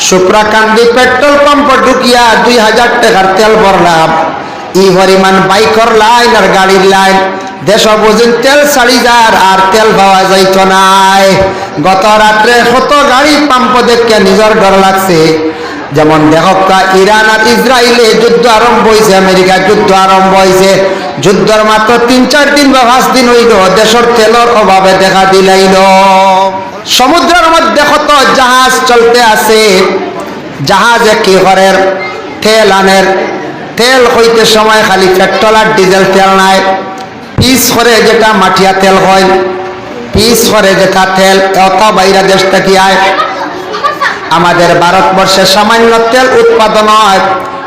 Suprakandi petrol pump ঢুকিয়া 2000 টাকার তেল ভরলাম। ই পরিমাণ বাইকর লাইন আর গাড়ির লাইন, দেশ বুঝেন তেল 4000 আর তেল পাওয়া যাইত নাই। গত রাত্রে কত গাড়ি পাম্প দেখে নিজের ডর লাগছে। যেমন দেখা ইরান আর ইসরায়েলে যুদ্ধ আরম্ভ হয়েছে, আমেরিকার যুদ্ধ আরম্ভ হয়েছে। যুদ্ধের মাত্র 3-4 দিন বা 5 দিন হইল, দেশের তেলের অভাবে দেখা দিলাইল। সমুদ্রের মধ্যে কত জাহাজ চলতে আছে, জাহাজে কি করে তেল আনের, তেল হইতে সময় খালি পেট্রোল আর ডিজেল তেল নাই, পিস করে যেটা মাটিয়া তেল হয়, পিস করে যেটা তেল এত বাইরা দেশ থেকে আয়। আমাদের ভারতবর্ষে সামান্য তেল উৎপাদন হয়,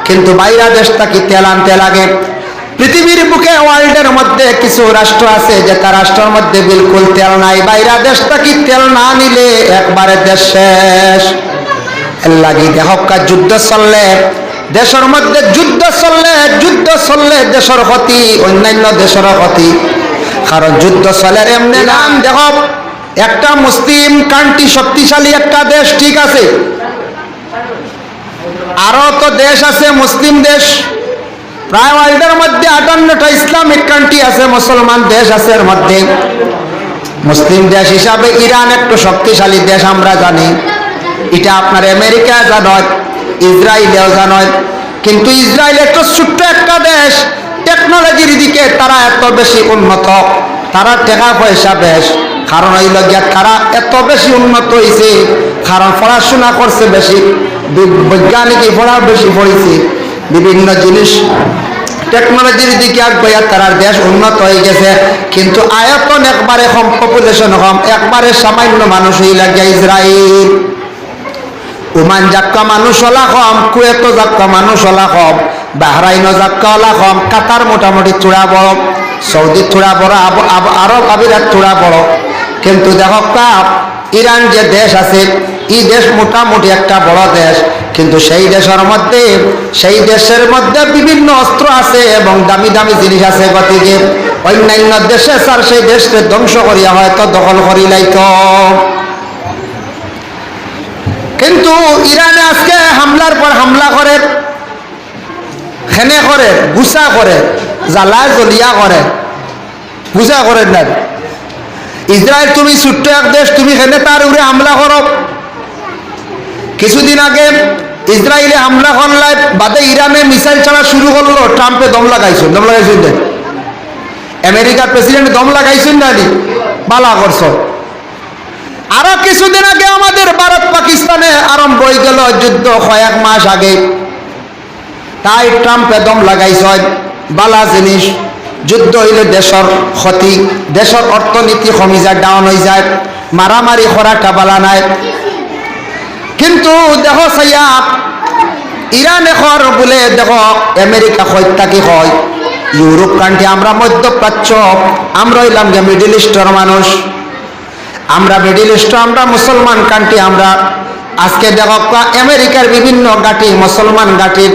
কিন্তু বাইরা দেশ থেকে তেল আনতে লাগে। পৃথিবীর বুকে ওয়ার্ল্ডের মধ্যে কিছু রাষ্ট্র আছে যেটা রাষ্ট্রের মধ্যে বিলকুল তেল নাই। বাইরা দেশ থেকে তেল না নিলে একবারে দেশ শেষ। এর লাগি দেখা যুদ্ধ চললে দেশের মধ্যে, যুদ্ধ চললে দেশের ক্ষতি, অন্যান্য দেশের ক্ষতি। কারণ যুদ্ধ চলে এমনি নাম দেখ, একটা মুসলিম কান্ট্রি শক্তিশালী একটা দেশ ঠিক আছে, আরো তো দেশ আছে মুসলিম দেশ, প্রায় ওয়ার্ল্ডের মধ্যে 58টা ইসলামিক কান্ট্রি আছে, মুসলমান দেশ আছে। এর মধ্যে মুসলিম দেশ হিসাবে ইরান একটু শক্তিশালী দেশ আমরা জানি, এটা আপনার আমেরিকা জানয়, ইসরায়েলেও জানয়। কিন্তু ইসরায়েল একটু ছোট্ট একটা দেশ, টেকনোলজির দিকে তারা এত বেশি উন্নত, তারা টাকা পয়সা বেশ। কারণ হইল গিয়া তারা এত বেশি উন্নত হয়েছে, কারণ পড়াশোনা করছে বেশি, বৈজ্ঞানিক পড়া বেশি পড়েছে, বিভিন্ন জিনিস টেকনোলজির দিকে আগাইয়া তারা দেশ উন্নত হয়ে গেছে। কিন্তু আয়তন একবারে কম, পপুলেশন কম, একবারে সামান্য মানুষ হয়ে লাগিয়া ইসরায়েল। ওমান জাক্কা মানুষ হলা কম, কুয়েত জাক্কা মানুষ হলা কম, বাহরাইন জাক্কা হলা কম, কাতার মোটামুটি থোড়া বড়, সৌদি থোড়া বড়, আরব আমিরাত থোড়া বড়। কিন্তু দেখো ইরান যে দেশ আছে, এই দেশ মোটামুটি একটা বড় দেশ, কিন্তু সেই দেশের মধ্যে, সেই দেশের মধ্যে বিভিন্ন অস্ত্র আছে এবং দামি দামি জিনিস আছে। গতিকে অন্যান্য দেশে স্যার সেই দেশকে ধ্বংস করিয়া হয়তো দখল করিলাইত। কিন্তু ইরানে আজকে হামলার পর হামলা করে, খেনে করে, গুসা করে, জ্বালা জ্বলিয়া করে, গুসা করে না। ইসরায়েল তুমি ছোট্ট এক দেশ, তুমি খেনে তার উপরে হামলা করো। কিছুদিন আগে ইসরায়েলে হামলা করলে বাদে ইরানে মিসাইল ছাড়া শুরু করলো, ট্রাম্পে দম লাগাইছেন আমেরিকার প্রেসিডেন্ট দম লাগাইছেন না, বালা করছ। আরো কিছুদিন আগে আমাদের ভারত পাকিস্তানে আরম্ভ হয়ে গেল যুদ্ধ, কয়েক মাস আগে, তাই ট্রাম্পে দম লাগাইছ। বালা জিনিস, যুদ্ধ হইলে দেশের ক্ষতি, দেশের অর্থনীতি কমি যায়, ডাউন হয়ে যায়, মারামারি করাটা বালা নাই। কিন্তু দেখো সাইয়া ইরান এখন বলে দেখো আমেরিকা কি হয়, ইউরোপ কান্ট্রি, আমরা মধ্যপ্রাচ্য, আমরা হইলাম যে মিডল ইস্টের মানুষ, আমরা মিডল ইস্ট, আমরা মুসলমান কান্ট্রি। আমরা আজকে দেখো আমেরিকার বিভিন্ন ঘাঁটি, মুসলমান ঘাঁটির,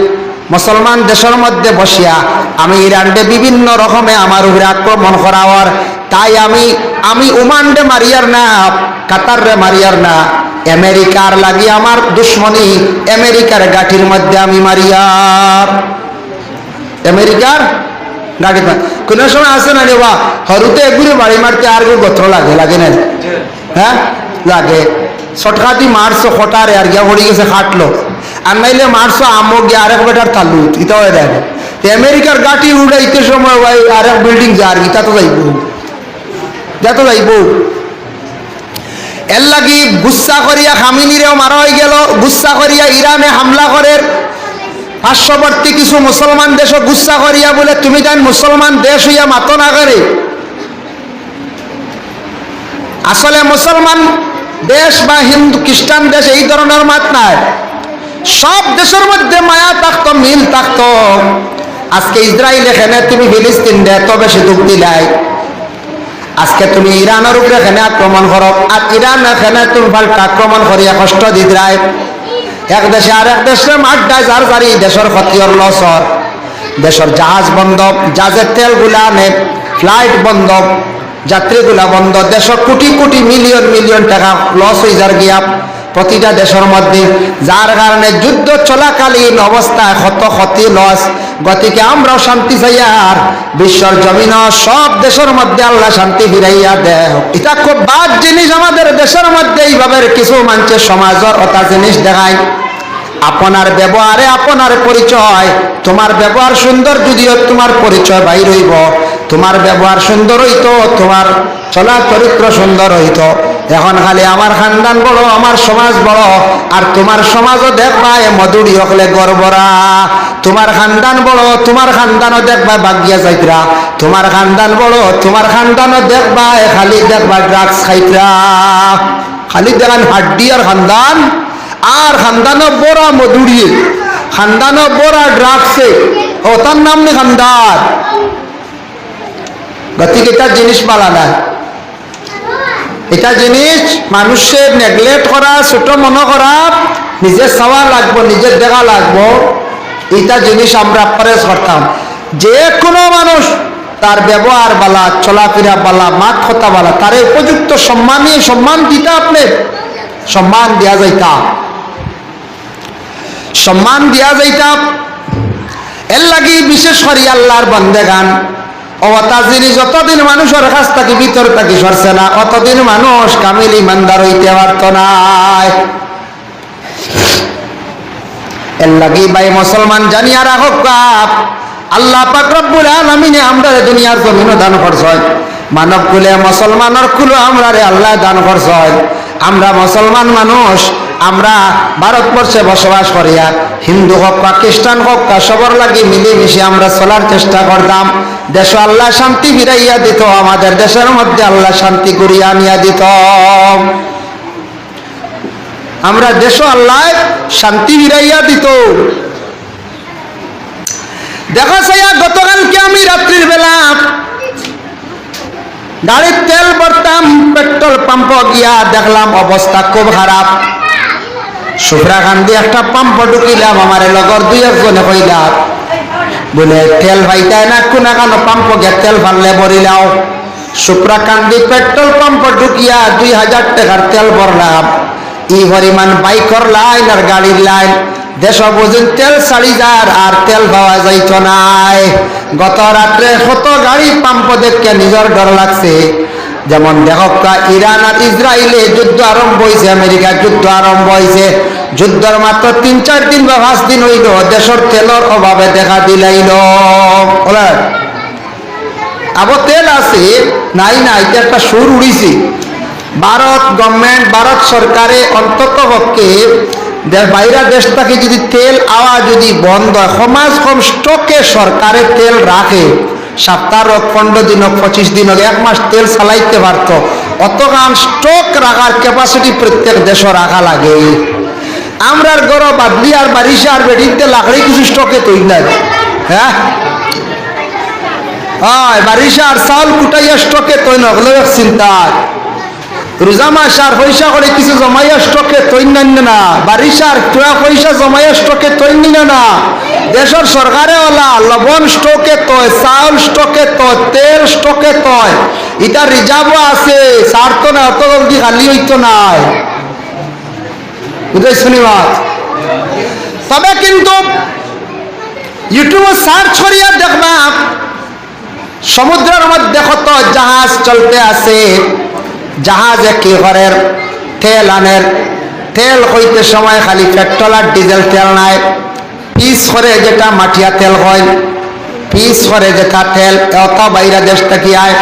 মুসলমান দেশের মধ্যে বসিয়া আমি ইরানকে বিভিন্ন রকমে আমার উপরে আক্রমণ করাওয়ার, তাই আমি ওমানরে মারিয়ার না, কাতাররে মারিয়ার না, আমেরিকার লাগি আমার দুশ্মনী, আমেরিকার গাঠির মধ্যে আমি মারিয়ার, আমেরিকার গাঠি। কোন সময় আছে না রে বা হরুতে এগুলি বাড়ি মারতে আর গোত্র লাগে, লাগে না? হ্যাঁ লাগে। ছটকাতি মারছো খটারে আর গিয়া পড়ে গেছে খাটলো, আর নাইলে মারছো আমো গিয়ে আরেক বেটার তালু, ইতাও দেখে। আমেরিকার গাঠি উড়াইতে সময় ভাই আরেক বিল্ডিং যার ইতা তো যাইব, যা তো যাইব। এর লাগি গুচ্ছা করিয়া খামিনিরেও মারা হয়ে গেল, গুচ্ছা করিয়া ইরানে হামলা করে, পার্শ্ববর্তী কিছু মুসলমান দেশও গুচ্ছা করিয়া বলে তুমি তাই মুসলমান দেশ হইয়া মাতো না করে। আসলে মুসলমান দেশ বা হিন্দু খ্রিস্টান দেশ এই ধরনের মাত নাই, সব দেশের মধ্যে মায়া থাকতো, মিল থাকতো। আজকে ইসরায়েল এখানে তুমি ফিলিস্তিন দে এত বেশি দুঃখ দিলাই, আজকে তুমি ইরানের উপরে এখানে আক্রমণ করো, আর ইরান এখানে তুমি পাল্টা আক্রমণ করিয়া কষ্ট দিদ্রায়। এক দেশে আর এক দেশের মাঠটায় যার যারি দেশের ক্ষতির লসর, দেশের জাহাজ বন্ধ, জাহাজের তেলগুলা আনে, ফ্লাইট বন্ধ, যাত্রীগুলা বন্ধ, দেশের কোটি কোটি মিলিয়ন মিলিয়ন টাকা লস হয়ে যার গিয়া। প্রতিটা দেশের মধ্যে, যার কারণে যুদ্ধ চলাকালীন অবস্থায় কত ক্ষতি লস। গতিকে আমরাও শান্তি চাই, আর বিশ্বর জমিন সব দেশের মধ্যে আল্লাহ শান্তি ফিরাইয়া দেয়। এটা খুব বাদ জিনিস। আমাদের দেশের মধ্যে এইভাবে কিছু মানুষের সমাজের ওটা জিনিস দেখায়, আপনার ব্যবহারে আপনার পরিচয়। তোমার ব্যবহার সুন্দর যদিও তোমার পরিচয় বাইর হইব, তোমার ব্যবহার সুন্দর হইতো, তোমার চলা চরিত্র সুন্দর হইতো। এখন খালি আমার খানদান বড়, আমার সমাজ বড়, আর তোমার সমাজও দেখবা মধুরি হকলে গর্বরা। তোমার খানদান বড়, তোমার খানদানও দেখবা বাগিয়া যাইতরা। তোমার খানদান বড়, তোমার খানদানও দেখবা খালি দেখবা ড্রাগস খাইতরা। খালি দেখান হাড্ডি আর খানদান, আর খানদানও বড়া মধুরিয়ে, খানদানও বড়া ড্রাগসে, ও তার নাম নেই খানদান। গতিকে এটা জিনিস পালা না, এটা জিনিস মানুষের নেগলেক্ট করা, ছোট মনে করা, নিজের চাওয়া লাগবো, নিজের দেখা লাগবো। এটা জিনিস আমরা প্রেস করতাম। যে কোনো মানুষ তার ব্যবহার বালা, চলাফেরা বালা, মাত কথা বালা, তারে উপযুক্ত সম্মান নিয়ে সম্মান দিতে, আপনি সম্মান দেওয়া যাইতা, সম্মান দেওয়া যাইতা। এর লাগি বিশেষ করে আল্লাহর বান্দেগান অবতা যিনি যতদিন মানুষের কাছ থেকে ভিতর থাকি সরছে না, অতদিন মানুষ কামিল ইমানদার হইতে পারত নাই। এর লাগি ভাই মুসলমান জানিয়া রাখো, আল্লাহ পাক রব্বুল আলামিনে আমরা দুনিয়ার জমিন দান করছেন, মানব কুলে মুসলমানের কুলো আমরা আল্লাহ দান করছেন। আমরা মুসলমান মানুষ, আমরা ভারতবর্ষে বসবাস করিয়া হিন্দু হোক বা খ্রিস্টান হোক বা সবর লাগি মিলেমিশে আমরা চলার চেষ্টা করতাম। দেশ আল্লাহ শান্তি ফিরাইয়া দিত, আমাদের দেশের মধ্যে আল্লাহ শান্তি করিয়া আনিয়া দিত। আমরা দেশ আল্লাহ শান্তি ফিরাইয়া দিত। দেখা যাইয়া গতকালকে আমি রাত্রির বেলা গাড়ির তেল ভরতাম, পেট্রোল পাম্প গিয়া দেখলাম অবস্থা খুব খারাপ। সুফরাকান্দি একটা পাম্প ঢুকিলাম, আমার লগর দুই একজনে কইলাম বলে তেল ভাইতাই না কোনা কেন পাম্প গিয়ে তেল ফাললে ভরিলাও। সুফরাকান্দি পেট্রোল পাম্প ঢুকিয়া 2000 টাকার তেল ভরলাম। এই পরিমাণ বাইকর লাইন আর গাড়ির লাইন, দেশ বুঝেন তেল 4000 আর তেল পাওয়া যাইত নাই। গত রাত্রে কত গাড়ি পাম্প দেখে নিজের ডর লাগছে। যেমন দেখকা ইরান আর ইসরায়েলে যুদ্ধ আরম্ভ হয়েছে, আমেরিকার যুদ্ধ আরম্ভ হয়েছে। যুদ্ধের মাত্র 3-4 দিন বা 5 দিন হইল, দেশের তেলের অভাবে দেখা দিলাইল। আবার তেল আছে নাই না, এটা একটা সুর উড়িছে। ভারত গভর্নমেন্ট, ভারত সরকারে অন্তত পক্ষে বাইরা দেশ থেকে যদি তেল আওয়া যদি বন্ধ হয়, সমাজ কম স্টকে সরকারে তেল রাখে, সপ্তাহ 15 দিন 25 দিন 1 মাস তেল চালাইতে পারত। অতখান স্টক রাখার ক্যাপাসিটি প্রত্যেক দেশে রাখা লাগে। আমরা গরো বাদলি আর বারিশা আর বেডিতে লাকড়ি কিছু স্টকে তৈরি নাই। হ্যাঁ বারিশা আর চাউল কুটাইয়া স্টকে তৈরি নগলো এক চিন্তা। রোজা মাস আর পয়সা করে কিছু জমাইয়া স্টকে তৈরি না, বারিশার তোরা পয়সা জমাইয়া স্টকে তৈরি না। দেশের সরকারে ওলা লবণ স্টকে তয়, চাউল স্টকে তয়, তেল স্টকে তয়, এটা রিজার্ভও আছে, সার তো না অত জলদি খালি হইতো নাই। বুঝাই শুনিবাদ। তবে কিন্তু ইউটিউবে সার্চ করিয়া দেখবা সমুদ্রের মধ্যে কত জাহাজ চলতে আছে। জাহাজে কি করের তেল আনের, তেল হইতে সময় খালি পেট্রোল আর ডিজেল তেল নাই, পিস করে যেটা মাটিয়া তেল হয়, পিস করে যেটা তেল অত বাইরা দেশ থেকে আয়।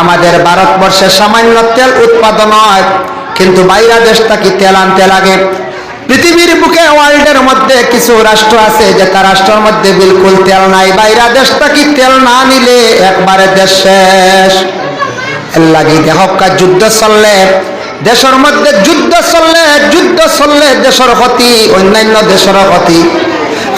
আমাদের ভারতবর্ষে সামান্য তেল উৎপাদন হয়, কিন্তু বাইরা দেশ থেকে তেল আনতে লাগে। পৃথিবীর বুকে ওয়ার্ল্ডের মধ্যে কিছু রাষ্ট্র আছে যেটা রাষ্ট্রের মধ্যে বিলকুল তেল নাই। বাইরা দেশ থেকে তেল না নিলে একবারে দেশ শেষ। এর লাগি দেখা যুদ্ধ চললে দেশের মধ্যে, যুদ্ধ চললে দেশের ক্ষতি, অন্যান্য দেশের ক্ষতি।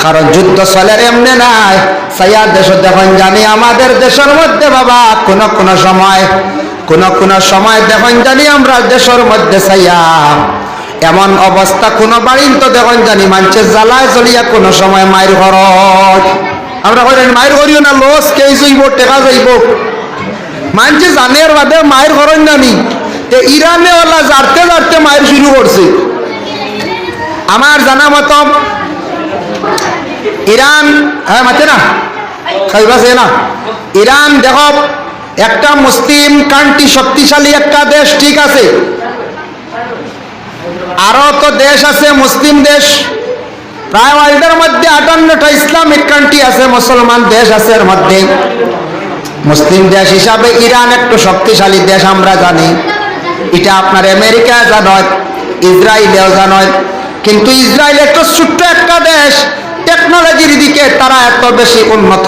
কারণ যুদ্ধ চলে এমনি নাই, সাইয়া দেশ দেখুন জানি আমাদের দেশের মধ্যে বাবা কোন সময় দেখুন জানি আমরা দেশের মধ্যে সাইয়া এমন অবস্থা কোন বাড়ি তো দেখুন জানি মানুষের জ্বালায় জ্বলিয়া কোন সময় মায়ের খরচ। আমরা করেন মায়ের করিও না, লস কে যাইব, টেকা যাইব, মানুষে জানের বাদে মায়ের খরচ জানি ইরানে ওলা জারতে জারতে মায়ের শুরু করছে। আমার জানা মতো ইরান, হ্যাঁ মাতে না খাইবাছে না, ইরান দেখো একটা মুসলিম কান্ট্রি, শক্তিশালী একটা দেশ, ঠিক আছে। আরো তো দেশ আছে মুসলিম দেশ, প্রায় ওয়ার্ল্ডের মধ্যে 58টা ইসলামিক কান্ট্রি আছে, মুসলমান দেশ আছে। এর মধ্যে মুসলিম দেশ হিসাবে ইরান একটু শক্তিশালী দেশ আমরা জানি, এটা আপনার আমেরিকা জানয়, ইসরায়েলেও জানয়। কিন্তু ইসরায়েল একটু ছোট্ট একটা দেশ, টেকনোলজির দিকে তারা এত বেশি উন্নত,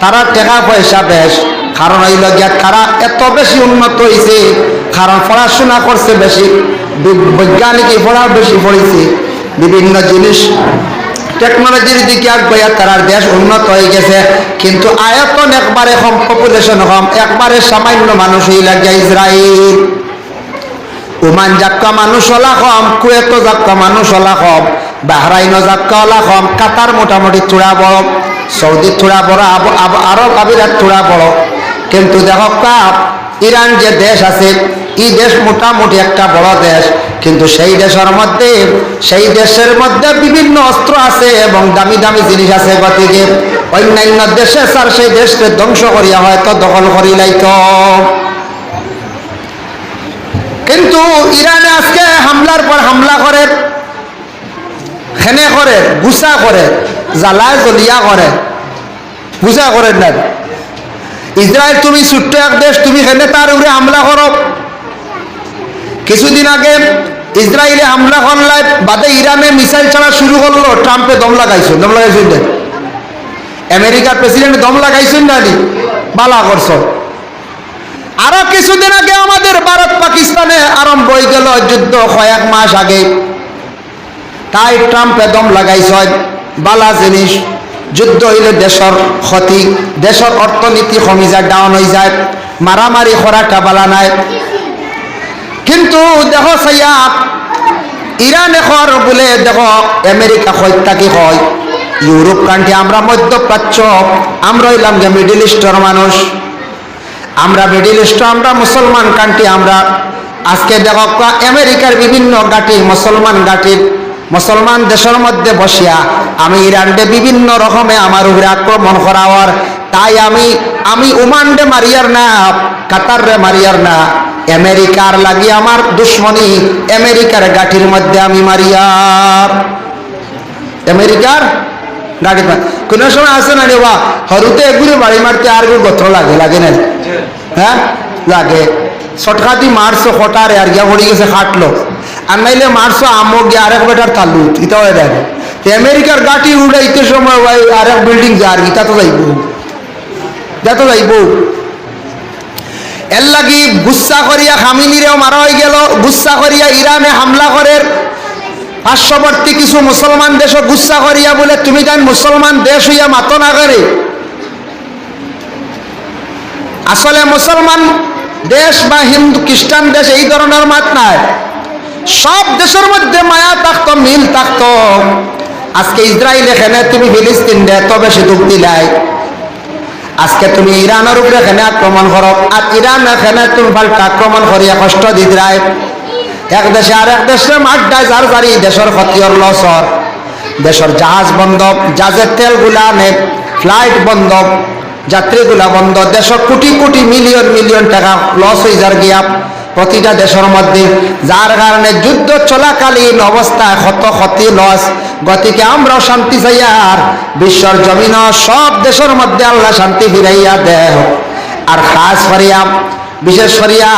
তারা টাকা পয়সা বেশ, কারণ হইল গিয়া তারা এত বেশি উন্নত হয়েছে, কারণ পড়াশোনা করছে বেশি, বৈজ্ঞানিক পড়া বেশি পড়েছে, বিভিন্ন জিনিস টেকনোলজির দিকে আগে তারা দেশ উন্নত হয়ে গেছে। কিন্তু আয়তন একবারে কম, পপুলেশন কম, একবারে সামান্য মানুষ হয়ে লাগে ইসরায়েল। ওমান জাক্কা মানুষ হলা কম, কুয়েত জাক্কা মানুষ হলা কম, বাহরাইন জাক্কা হলা কম, কাতার মোটামুটি থোড়া বড়, সৌদি থোড়া বড়, আরব আমিরাত থোড়া বড়। কিন্তু দেখো ইরান যে দেশ আছে, এই দেশ মোটামুটি একটা বড় দেশ, কিন্তু সেই দেশের মধ্যে, সেই দেশের মধ্যে বিভিন্ন অস্ত্র আছে এবং দামি দামি জিনিস আছে। গতিকে অন্যান্য দেশে স্যার সেই দেশকে ধ্বংস করিয়া হয়তো দখল করিলাই তো। কিন্তু ইরানে আজকে হামলার পর হামলা করে, খেনে করে, গুসা করে, জ্বালায় জলিয়া করে, গুসা করেন না। ইসরায়েল তুমি ছোট্ট এক দেশ, তুমি খেনে তার উপরে হামলা করো। কিছুদিন আগে ইসরায়েলে হামলা করলাই বাদে ইরানে মিসাইল ছাড়া শুরু করলো, ট্রাম্পে দম লাগাইছো, দম লাগাইছেন না, আমেরিকার প্রেসিডেন্ট দম লাগাইছেন না, বালা করছো। আরো কিছুদিন আগে আমাদের ভারত পাকিস্তানে আরম্ভ হয়ে গেল যুদ্ধ, কয়েক মাস আগে, তাই ট্রাম্পে দম লাগাইছ, বালা জিনিস। যুদ্ধ হইলে দেশের ক্ষতি, দেশের অর্থনীতি কমি যায়, ডাউন হয়ে যায়, মারামারি করাটা বালা নাই। কিন্তু দেখো সাইয়া ইরান এখন বলে দেখো আমেরিকা হত্যা হয়, ইউরোপ কান্ট্রি, আমরা মধ্যপ্রাচ্য, আমরা হইলাম যে মিডিল ইস্টের মানুষ, আমরা মিডিল ইস্ট, আমরা মুসলমান কান্ট্রি। আমরা আজকে দেখো আমেরিকার বিভিন্ন ঘাঁটি, মুসলমান ঘাঁটির, মুসলমান দেশের মধ্যে বসিয়া আমি ইরানডে বিভিন্ন রকমে আমার উপরে আক্রমণ করাওয়ার, তাই আমি ওমানডে মারিয়ার না, কাতার রে মারিয়ার না, আমেরিকার লাগি আমার দুশ্মনী, আমেরিকার গাঠির মধ্যে আমি মারিয়ার, আমেরিকার গাড়ি। কোন সময় আছে না রেবা হরুতে এগুলো বাড়ি মারতে আর গোত্র লাগে, লাগে না? হ্যাঁ লাগে। শটকাতি মারছো হঠারে আর গিয়া পড়ে গেছে, খাটলো। আর নাইলে মারছো আমো গিয়ে আরেক বেটার তালু, ইটাও দেখে আমেরিকার গাঠি উড়াইতে সময় আরেক বিল্ডিং যার ইটা তো যাইব, যা তো যাইব। এর লাগি গুচ্ছা করিয়া খামিনিরেও মারা হয়ে গেল, গুচ্ছা করিয়া ইরানে হামলা করে, পার্শ্ববর্তী কিছু মুসলমান দেশও গুচ্ছা করিয়া বলে তুমি তাই মুসলমান দেশ হইয়া মাতো না করে। আসলে মুসলমান দেশ বা হিন্দু খ্রিস্টান দেশ এই ধরনের মাত নাই, সব দেশের মধ্যে মায়া থাকতো, মিল থাকতো। আজকে ইসরায়েল এখানে তুমি ফিলিস্তিন দে এত বেশি দুঃখ দিলাই, আজকে তুমি ইরানের উপরে এখানে আক্রমণ করো, আর ইরান এখানে তুমি পাল্টা আক্রমণ করিয়া কষ্ট দিদ্রায়, এক দেশে আর এক দেশে মাঠটায় যার জারি দেশের ক্ষতির লসর, দেশের জাহাজ বন্ধ, জাহাজের তেলগুলা আনে, ফ্লাইট বন্ধ, যাত্রীগুলা বন্ধ, দেশের কোটি কোটি মিলিয়ন মিলিয়ন টাকা লস হয়ে যার গিয়া প্রতিটা দেশের মধ্যে, যার কারণে যুদ্ধ চলাকালীন অবস্থায় কত ক্ষতি লস। গতিকে আমরাও শান্তি চাই, আর বিশ্বর জমিন সব দেশের মধ্যে আল্লাহ শান্তি ফিরাইয়া দেয়। আর খাস করিয়া বিশেষ করিয়া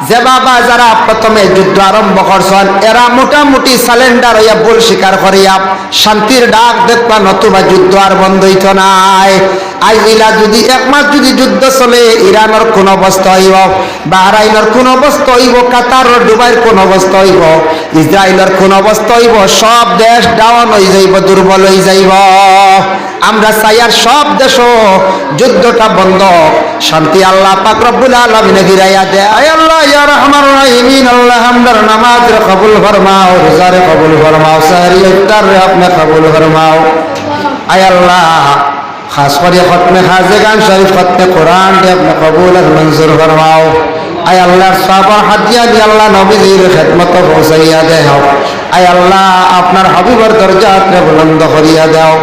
যে বাবা যারা প্রথমে যুদ্ধ আরম্ভ করছেন, এরা মোটামুটি সালেন্ডার হইয়া ভুল স্বীকার করিয়া শান্তির ডাক দেখবা, নতুবা যুদ্ধ আর বন্ধ হইত নাই। আইলা যদি এক মাস যদি যুদ্ধ চলে, ইরানের কোন অবস্থা হইব, বাহরাইনের কোন অবস্থা হইব, কাতার দুবাইয়ের কোন অবস্থা হইব, ইসরায়েলের কোন অবস্থা হইব, সব দেশ ডাউন হয়ে যাইব, দুর্বল হয়ে যাইব। আমরা চাই আর সব দেশ যুদ্ধটা বন্ধ, শান্তি আল্লাহ পাক রব্বুল আলামিন ফিরাইয়া দেয়। আয় আল্লাহ ইয়া রহমান রহিমিন, আল্লাহ আমরার নামাজ রে কবুল ফরমাও, রোজা রে কবুল ফরমাও, সাহরি ইফতার রে আপনি কবুল ফরমাও। আয় আল্লাহ খাস করে খতমে খাজেগান শরীফ, খতমে কোরআন রে আপনি কবুল আর মঞ্জুর ফরমাও। আয় আল্লাহর সওয়াবের হাদিয়া দিয়ে আল্লাহ নবীর খেদমত পৌঁছাইয়া দেও। আয় আল্লাহ আপনার হাবিবের দরজাতে বুলন্দ করিয়া দাও।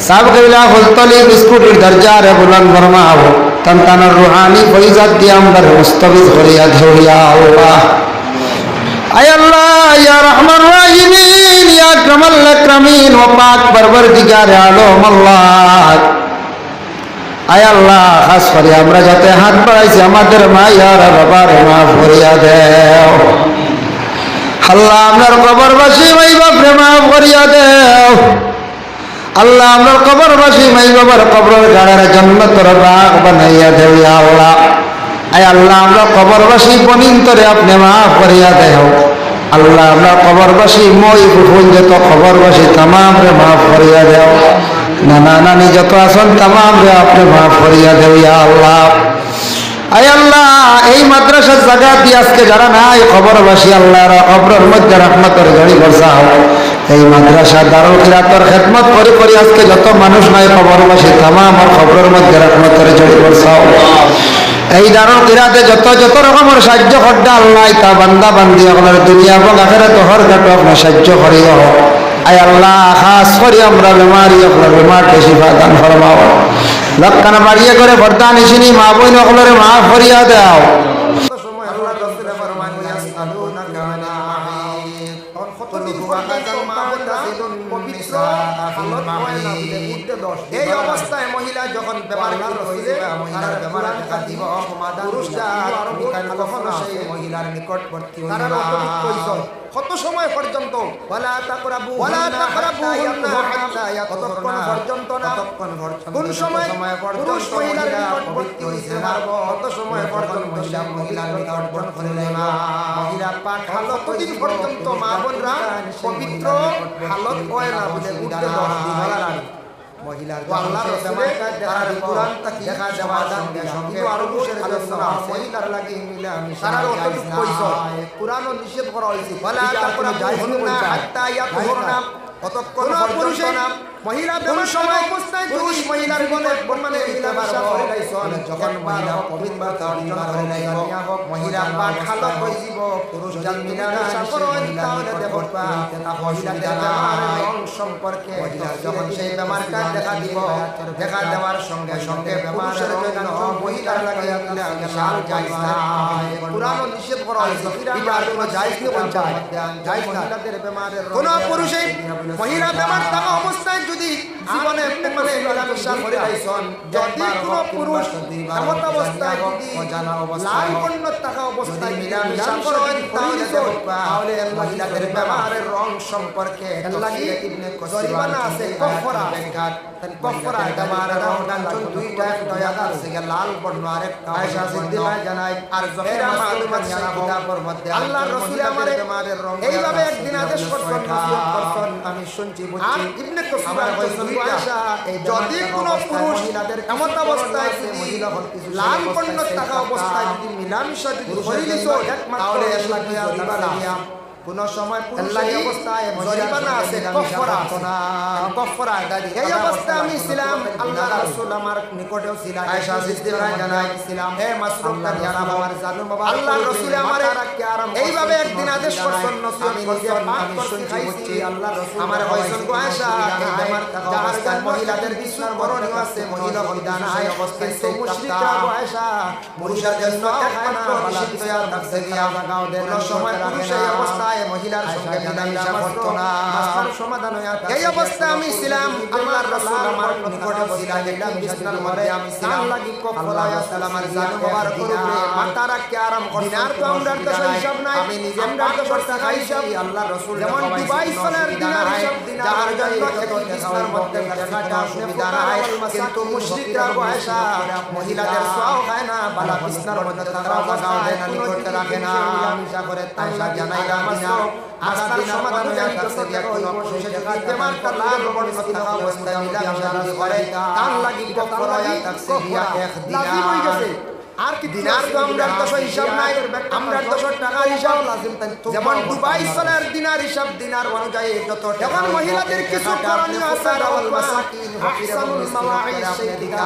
সাবগিলা হুলতলি বিস্কুটের দরজারে বুলন্দ ফরমাও। তন্তানের রুহানি ফয়জাত দিয়ে আমরা মুস্তাফিজ করিয়া দেও ইয়া আল্লাহ। আয় আল্লাহ ইয়া রহমান রাহিমিন ইয়া আকরামাল আকরামিন ও পাক পরবর্তীকার আলম আল্লাহ। আয় আল্লাহ খাস করে আমরা যাতে হাত বাড়াইছি আমাদের মা আর বাবার মাফ করিয়া দেও। আল্লাহ আপনার কবরবাসী মাই বাপরে মাফ করিয়া দেও। আল্লাহ আপনার কবরবাসী মাই বাবার কবরের গাড়ার জান্নাতের বাগ বানাইয়া দেও ইয়া আল্লাহ। আয় আল্লাহ আমরা কবরবাসী বনিন্তরে আপনি মাফ করিয়া দেও। আল্লাহ আমরা কবরবাসী মই ফুল যত খবরবাসী তামাম রে মাফ করিয়া দেও। নানা নানি যত আছেন তামাম রে আপনি মাফ করিয়া দেও ইয়া আল্লাহ। আয় আল্লাহ এই মাদ্রাসার জায়গা দিয়ে আজকে যারা নাই খবরবাসী আল্লাহর কবরের মধ্যে রহমতের ঝড়ি বর্ষাও। এই মাদ্রাসা দারুল খিরাতের খেদমত করে করে আজকে যত মানুষ নাই খবরবাসী তামাম আর খবরের মধ্যে রহমতের ঝড়ি বর্ষাও। এই দারুল খিরাতে যত যত রকমের সাহায্য করতে আল্লাহ তা বান্দা বান্দি আপনার দুনিয়া এবং আখিরাতে হর কাটো আপনার সাহায্য করিও। আয় আল্লাহ খাস করি আমরা বেমারি আপনার বেমারকে শিফা দান ফরমাও। লক্ষণ বাড়িয়ে করে বর্দা নিশিনি মা বই নকলরে মাফ করিয়া দাও। এই অবস্থায় মহিলা যখন মহিলার বেমার দেখা দিব কখনো সেই মহিলার নিকটবর্তী কত সময় পর্যন্ত কোন সময় পুরুষ মহিলার নিকটবর্তী হইতে পারবো কত সময় পর্যন্ত মহিলার নিকটবর্তী মহিলা পাক কতদিন পর্যন্ত মা বোনরা পবিত্র হালত হয় না বলে উঠতে মহিলার আল্লাহর রাসূলের তার কুরআন তাকে দেখা যাওয়া সঙ্গে সঙ্গে আরো বসের আলোচনা মহিলার লাগি মিলা সারা অতটুকু কইছো কুরআনও নিষেধ করা হইছে বলা তারপরে যাই হলো না হাত্তা ইয়াতুরনা কতক্ষণ পর্যন্ত মহিলা বেমার সময় অবস্থায় পুরুষ মহিলার বর্তমানে মিলামেশা করে লাইছো যখন মহিলা পবিত্রতা অর্জন করে লাইব মহিলা পাক হালত হইব পুরুষ জান মিলামেশা করেন তাহলে দেবতা মহিলা দেওয়ার সম্পর্কে যখন সেই বেমারটা দেখা দিব দেখা দেওয়ার সঙ্গে সঙ্গে বেমারের জন্য মহিলার লাগে মিলামেশা জায়েজ না কুরআন নিষেধ করা হয়েছে এটা আর কোনো জায়েজ নেই বলছে জায়েজ মহিলাদের বেমারের কোন পুরুষে মহিলা বেমার থাকা অবস্থায় যদি জীবনে মানে মিলামেশা করে লাইছন যদি কোনো পুরুষ এমত অবস্থায় যদি লাল বর্ণ থাকা অবস্থায় মিলামেশা করেন তাহলে মহিলাদের বেমারের রং সম্পর্কে লাগি ইবনে জরিমানা আছে কফরা কফরা বেমারের রং কাঞ্চন দুইটা একটা আদার থেকে লাল বর্ণ আরেকটা আয়েশা সিদ্দিকা জানাই আর জহিরা মালুমাত কিতাবের মধ্যে আল্লাহর রাসূল আমারে বেমারের রং এইভাবে একদিন আদেশ করছেন নসিহত করছেন আমি শুনছি বুঝছি আর ইবনে কসিবার কইছেন আয়েশা যদি কোনো পুরুষ এমন অবস্থায় মহিলা লাল বর্ণ থাকা অবস্থায় যদি মিলামেশা যদি করে দিছো তাহলে একমাত্র দিবানা কোন সময় পুরুষের অবস্থায় জরিমানা আছে কফরা দাদি এই অবস্থায় আমি ছিলাম আল্লাহর রাসূল আমার নিকটেও ছিলেন আয়েশা সিদ্দিকা জানাইছিলাম হে মাসরুফ তানিয়ারা আমার জানু বাবা আল্লাহর রাসূল আমার এইভাবে একদিন আদেশ করছেন নসিহত করছেন আমি শুনছি আল্লাহর রাসূল আমার কইছেন গো আয়েশা এই বেমার যাহার গান মহিলাদের বিষ্ণুর করণীয় আছে মহিলা বিধান আয় অবস্থায় সেই মুশরিকরা গো আয়েশা পুরুষের জন্য একমাত্র নিষিদ্ধ থাকছে গিয়া কোন সময় পুরুষের অবস্থায় মহিলার সঙ্গে মিলামেশা করতো না মাসলার সমাধান হয়ে এই অবস্থায় আমি ছিলাম আল্লাহর রাসূল আমার নিকটে ছিলেন এটা বিছানার মধ্যে আমি ছিলাম লাগি কফলা সালামের জান মুবারক উপরে মাথা রাখতে আরাম করতেন আর তো আমরার কাছে হিসাব নাই আমি নিজে আমরার কাছে খাইছি আল্লাহর রাসূল যেমন 22 সোনার দিনার হিসাব যার জন্য একটি বিছানার মধ্যে রাখাটা সুবিধা নাই কিন্তু মুশরিকরা আয়েশা মহিলাদের সোয়াও খায় না বালা বিছানার মধ্যে তারা বাগাও দেয় না নিকটে রাখে না মিলামেশা করে আয়েশা জানাইলা না আস্তার সমাধান হয়ে যাচ্ছে যে কোনো পুরুষের যদি বেমার লাল বর্ণ থাকা অবস্থায় মিলামেশা করে তার লাগি কফরা থাকছে ইয়া এক দিনা আর কি দিনার তো আমরা 10 হিসাব নাই, আমরা 10 টাকার হিসাব লাজিম তাই যেমন দুবাই চলার দিনার হিসাব দিনার অনুযায়ী যত এখন মহিলাদের কিছু করণীয় আছে রাওয়াল মাসাকিন আহসানুল মাওয়াইদ সেই দিকে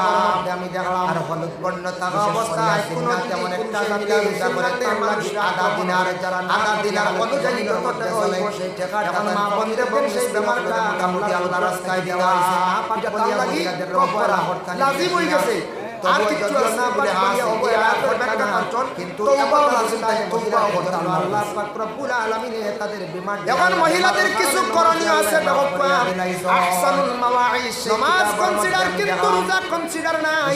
আমি দেখলাম আর হলুদ বর্ণ থাকা অবস্থায় কোনো তেমন একটা জাতি হিসাবে মানুষ আধা দিনার যারা আধা দিনার অনুযায়ী যত টাকা হইব সেই টাকা এখন মা বন্ধে সেই বেমারটা কামড়ি আল্লাহ রাস্তায় দিলা পাঁচ তার লাগি কবরা লাজিম হই গেছে আর কিছু না বলে হাসি অবহেলা করবেন না কিন্তু তওবা লাজিম তাই তওবা করতে আল্লাহ পাক রব্বুল আলামিন তাদের বিমান এখন মহিলাদের কিছু করণীয় আছে দেখো আহসানুল মাওয়াইদ নামাজ কনসিডার কিন্তু রোজা কনসিডার নাই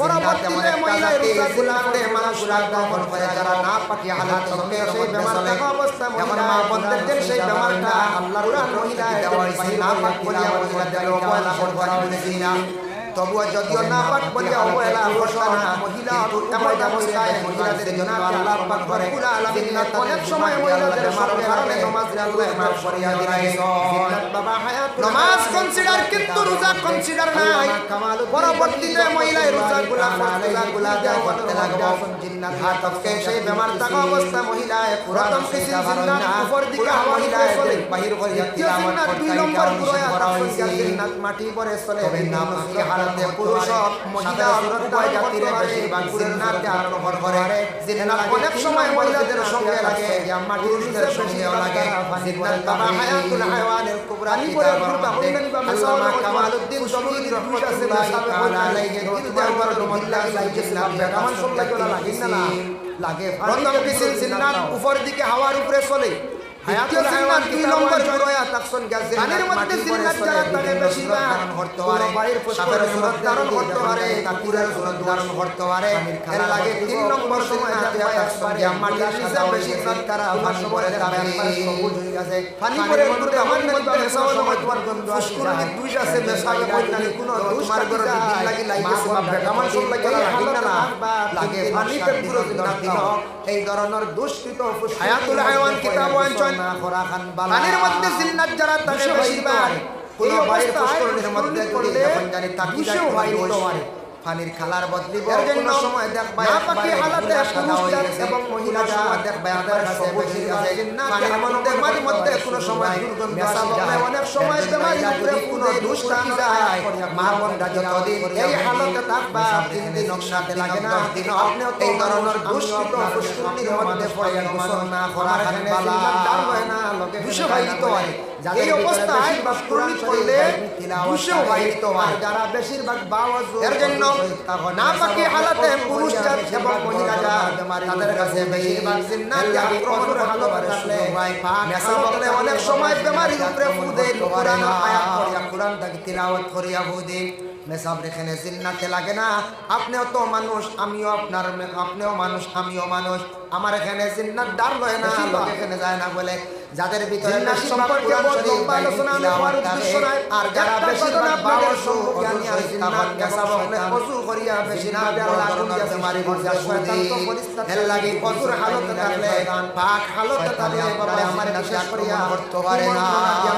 পরবর্তীতে মহিলা রোজা গুলাতে মানুষ রাগমন করে যারা না পাকি হালাত চলে সেই বেমারটা অবস্থা মহিলা মা বন্ধের সেই বেমারটা আল্লাহর মহিলা দেওয়াইছে না পাক বলিয়া মহিলাদের অবহেলা করা হয়েছে না তবুও যদিও না পাক বলিয়া অবহেলা করছো না মহিলা এমন অবস্থায় মহিলাদের জন্য আল্লাহ পাক রব্বুল আলামিন অনেক সময় মহিলাদের সঙ্গে কারণে নামাজ আল্লাহ মাফ করিয়া দিয়েছে বাবা হায়াত নামাজ কনসিডার কিন্তু রোজা কনসিডার নাই পরবর্তীতে মহিলা রোজাগুলা করতে লাগবে জিন্নাত হাতকে সেই বেমার থাকা অবস্থা মহিলা প্রথম কিছু জিন্নাত উপর দিকে মহিলা বাহির করিয়া তিলাওয়াত করতে দুই নম্বর করা হয়েছে জিন্নাত মাটি পরে চলে না হারাতে পুরুষ মহিলা উভয় জাতির বেশিরভাগ জিন্নাতে আরোহণ করে জিন্নাত অনেক সময় মহিলাদের সঙ্গে লাগে পুরুষদের সঙ্গেও লাগে জিন্নাত বাবা হায়াতুল হায়াওয়ানিল কুবরা কিতাব আল্লামা কামালউদ্দিন শমীদ রহমাতুল্লাহ তাআলা আলাইহি কিতাবের মহিলা জিন্নাত বেমান সঙ্গে লাগে না লাগে প্রথম কিছু জিন্নাত উপর দিকে হাওয়ার উপরে চলে দ্বিতীয় জিন্নাত দুই নম্বর পুরোয়া তাকসন গাছে কানের মধ্যে জিন্নাত যারা তাকে বেশিরভাগ করতে পারে বাড়ির সাপের সুরত ধারণ করতে পারে কাকুরের সুরত ধারণ করতে পারে এর লাগে তিন নম্বর সময় তাকসন গিয়া মাটির নিচে বেশিরভাগ তারা ভাষ্য করে তাবে সবুজ হয়ে গেছে পানি পরে করতে আমার মধ্যে মেশাও সময় তোমার গন্ধ আসকুর দুই আছে মেশাই কইনানি কোনো তোমার ঘর দিন লাগি লাইছে বাপ কামান সব লাগে না লাগে পানিতে পুরো জিন্নাত দিন এই ধরনের দুষ্কৃত হায়াতুল হায়াওয়ান কিতাব ওয়ান পানির মধ্যে জিন্নাত যারা তাকে বেশিরভাগ এই অবস্থায় মধ্যে করলে যখন জানি তাকি যায় হয় পানির খালার বদলি কোনো সময় দেখবা না পাকি হালাতে পুরুষ এবং মহিলা সময় দেখবা তাদের কাছে বেশি আছে পানির মধ্যে কোনো সময় দুর্গন্ধ আসে অনেক সময় বেমারি উপরে কোনো দুষ্টান যায় মা বোনরা যতদিন এই হালতে থাকবা তিন দিন নকশাতে লাগে না আপনি এই ধরনের দুষ্কৃত ফুসকুনির মধ্যে পড়ে গোসল না করার কারণে ডাল হয় না লোকে দুশো ভাইতো হয় এই অবস্থায় বাস্কুনি করলে দুশো ভাইতো হয় যারা বেশিরভাগ বাওয়াজ এর জন্য না পাকি হালাতে পুরুষ জাত এবং মহিলা জাত তাদের কাছে বেশিরভাগ জিন্নাত আক্রমণ হালত আসলে মেসা বদলে অনেক সময় বেমারির উপরে ফুদে কোরআন আয়াত পড়িয়া কোরআন থেকে তিলাওয়াত করিয়া ফুদে মেসাব রেখেনে জিন্নাতে লাগে না আপনিও তো মানুষ আমিও আপনার আপনিও মানুষ আমিও মানুষ আমার এখানে জিন্নাত ডার লয় না লোক এখানে যায় না বলে যাদের ভিতরে নাশ সম্পর্কে আলোচনা আমি হওয়ার উদ্দেশ্য নাই আর যারা বেশিরভাগ বাবার সম্পর্কে আমি আর জিন্নাত মেসাব হলে ওযু করিয়া বেশিরভাগ আল্লাহ গুনতে মারি বর্জা শয়তান তো পরিস্থিতি এর লাগি ওযুর হালতে থাকলে পাক হালতে থাকলে বাবা আমার বিশ্বাস করিয়া করতে পারে না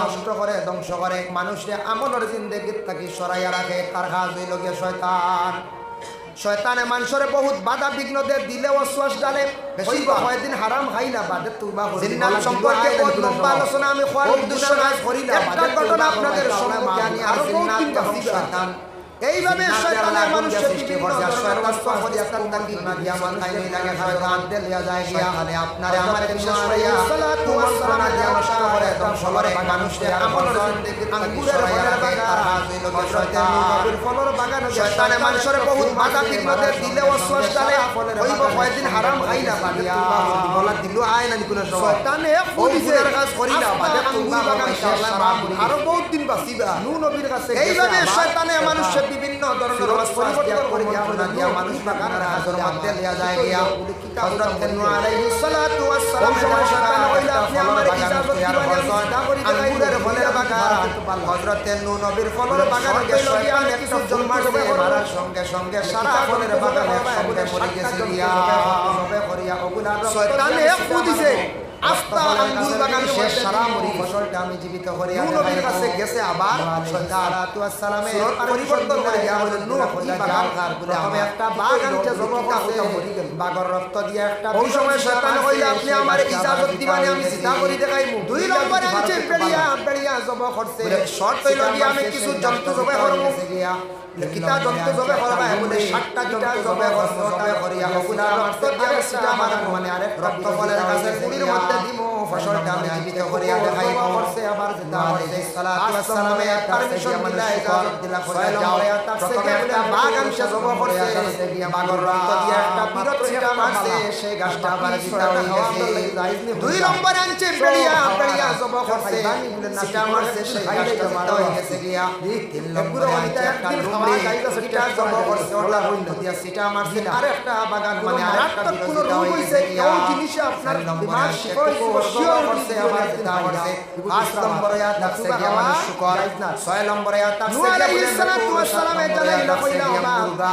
নষ্ট করে ধ্বংস করে মানুষের আমলের জিন্দেগি থেকে সরাইয়া রাখে তার কাজ হইল গিয়ে শয়তান শয়তানে মানুষের বহুত বাধা বিঘ্ন দে দিলে ওয়াসওয়াস ডালে বেশি কয়দিন হারাম খাইলা বাদে তুবা করি জিন্নাত সম্পর্কে বহুত লম্বা আলোচনা আমি হওয়ার উদ্দেশ্য নাই করিলা বাদে ঘটনা আপনাদের সম্মুখে আনি আর জিন্নাত শয়তান এইভাবে শয়তানের মানুষের বিভিন্ন ধরনের কষ্ট করিয়া তাকি না দিয়া মান খাইলে লাগে শয়তান দেলিয়া যায় গিয়া মানে আপনারে আমার বিশ্বাস করিয়া সালাতু ওয়াস সালাম দিয়া নষ্ট করে ধ্বংস করে মানুষের আমলের জিন্দেগি আঙ্গুরের ফলের বাগান আর হাজিল শয়তান নবীর ফলের বাগান শয়তানে মানুষের বহুত বাধা বিঘ্ন দে দিলে ওয়াসওয়াস ডালে হইব কয়দিন হারাম খাইলা বাদিয়া বলা দিলু আয় না কোন শয়তানে পুলিশের কাজ করিলা বাদে আঙ্গুর বাগান ইনশাআল্লাহ আরো বহুত দিন বাঁচিবা নূহ নবীর কাছে এইভাবে শয়তানে মানুষের বিভিন্ন ধরনের পরিবর্তন করে দিয়া মানুষ বাগান হাজর মধ্যে লিয়া যায় গিয়া হযরত নূহ আলাইহিস সালাতু ওয়াস সালাম সময় শয়তান কইলা আপনি আমার ইজাজত দিবেন না করি আঙ্গুরের ফলের বাগান হযরত নূহ নবীর ফলের বাগান গেল গিয়া কিছু জন্মাবে মারার সঙ্গে সঙ্গে সারা ফলের বাগান একসঙ্গে মরে গেছে গিয়া সবে করিয়া ওগুলা শয়তান এক দিছে আস্তা আঙ্গুর বাগান শেষ সারা মরি ফসলটা আমি জীবিত করে নবীর কাছে গেছে আবার সালাতু ওয়াস সালামে পরিবর্তন করে দেয়া হলো নূহ কি বাগান কার বলে আমি একটা বাগান যে জমা হতে মরি গেল বাগর রক্ত দিয়ে একটা ওই সময় শয়তান কইলে আপনি আমার ইজাজত দিবানি আমি সিধা করে দেখাইমু দুই নম্বরে আছে পেড়িয়া জমা করতে শর্ত হইল কি আমি কিছু জন্তু জমা করব কিতা জন্তু জবে করবা বলে 60টা কিতা জবে করিয়া ওগুলা রক্ত দিয়ে সিটা মারা মানে আরে রক্ত ফলের কাছে কুড়ির মধ্যে দিমু ফসলটা আমি জীবিত করিয়া দেখাইব করছে আবার যেটা আলাইহিস সালাতু ওয়াস সালামে পারমিশন দিলা ইজাজত দিলা করে যাও প্রথমে একটা বাগান সে জবে করছে বাগর রক্ত দিয়ে একটা বিরত সিটা মারছে সেই গাছটা আবার জিতা হয়ে গেছে দুই নম্বরে আনছে পেড়িয়া জবে করছে সিটা মারছে সেই গাছটা মারা হয়ে গেছে গিয়া তিন নম্বরে আনছে একটা সিটা জমা করছে ওলা হইল দিয়া সিটা মারছে আরেকটা বাগান মানে আরেকটা কোন রোগ হইছে কোন জিনিসে আপনার দিমাগ শিওর করছে আবার যেটা করছে 5 নম্বরে আয়াত আছে যে মানুষ শুকর 6 নম্বরে আয়াত আছে নূহ আলাইহিস সালাতু ওয়াস সালামে জানাইলা কইলা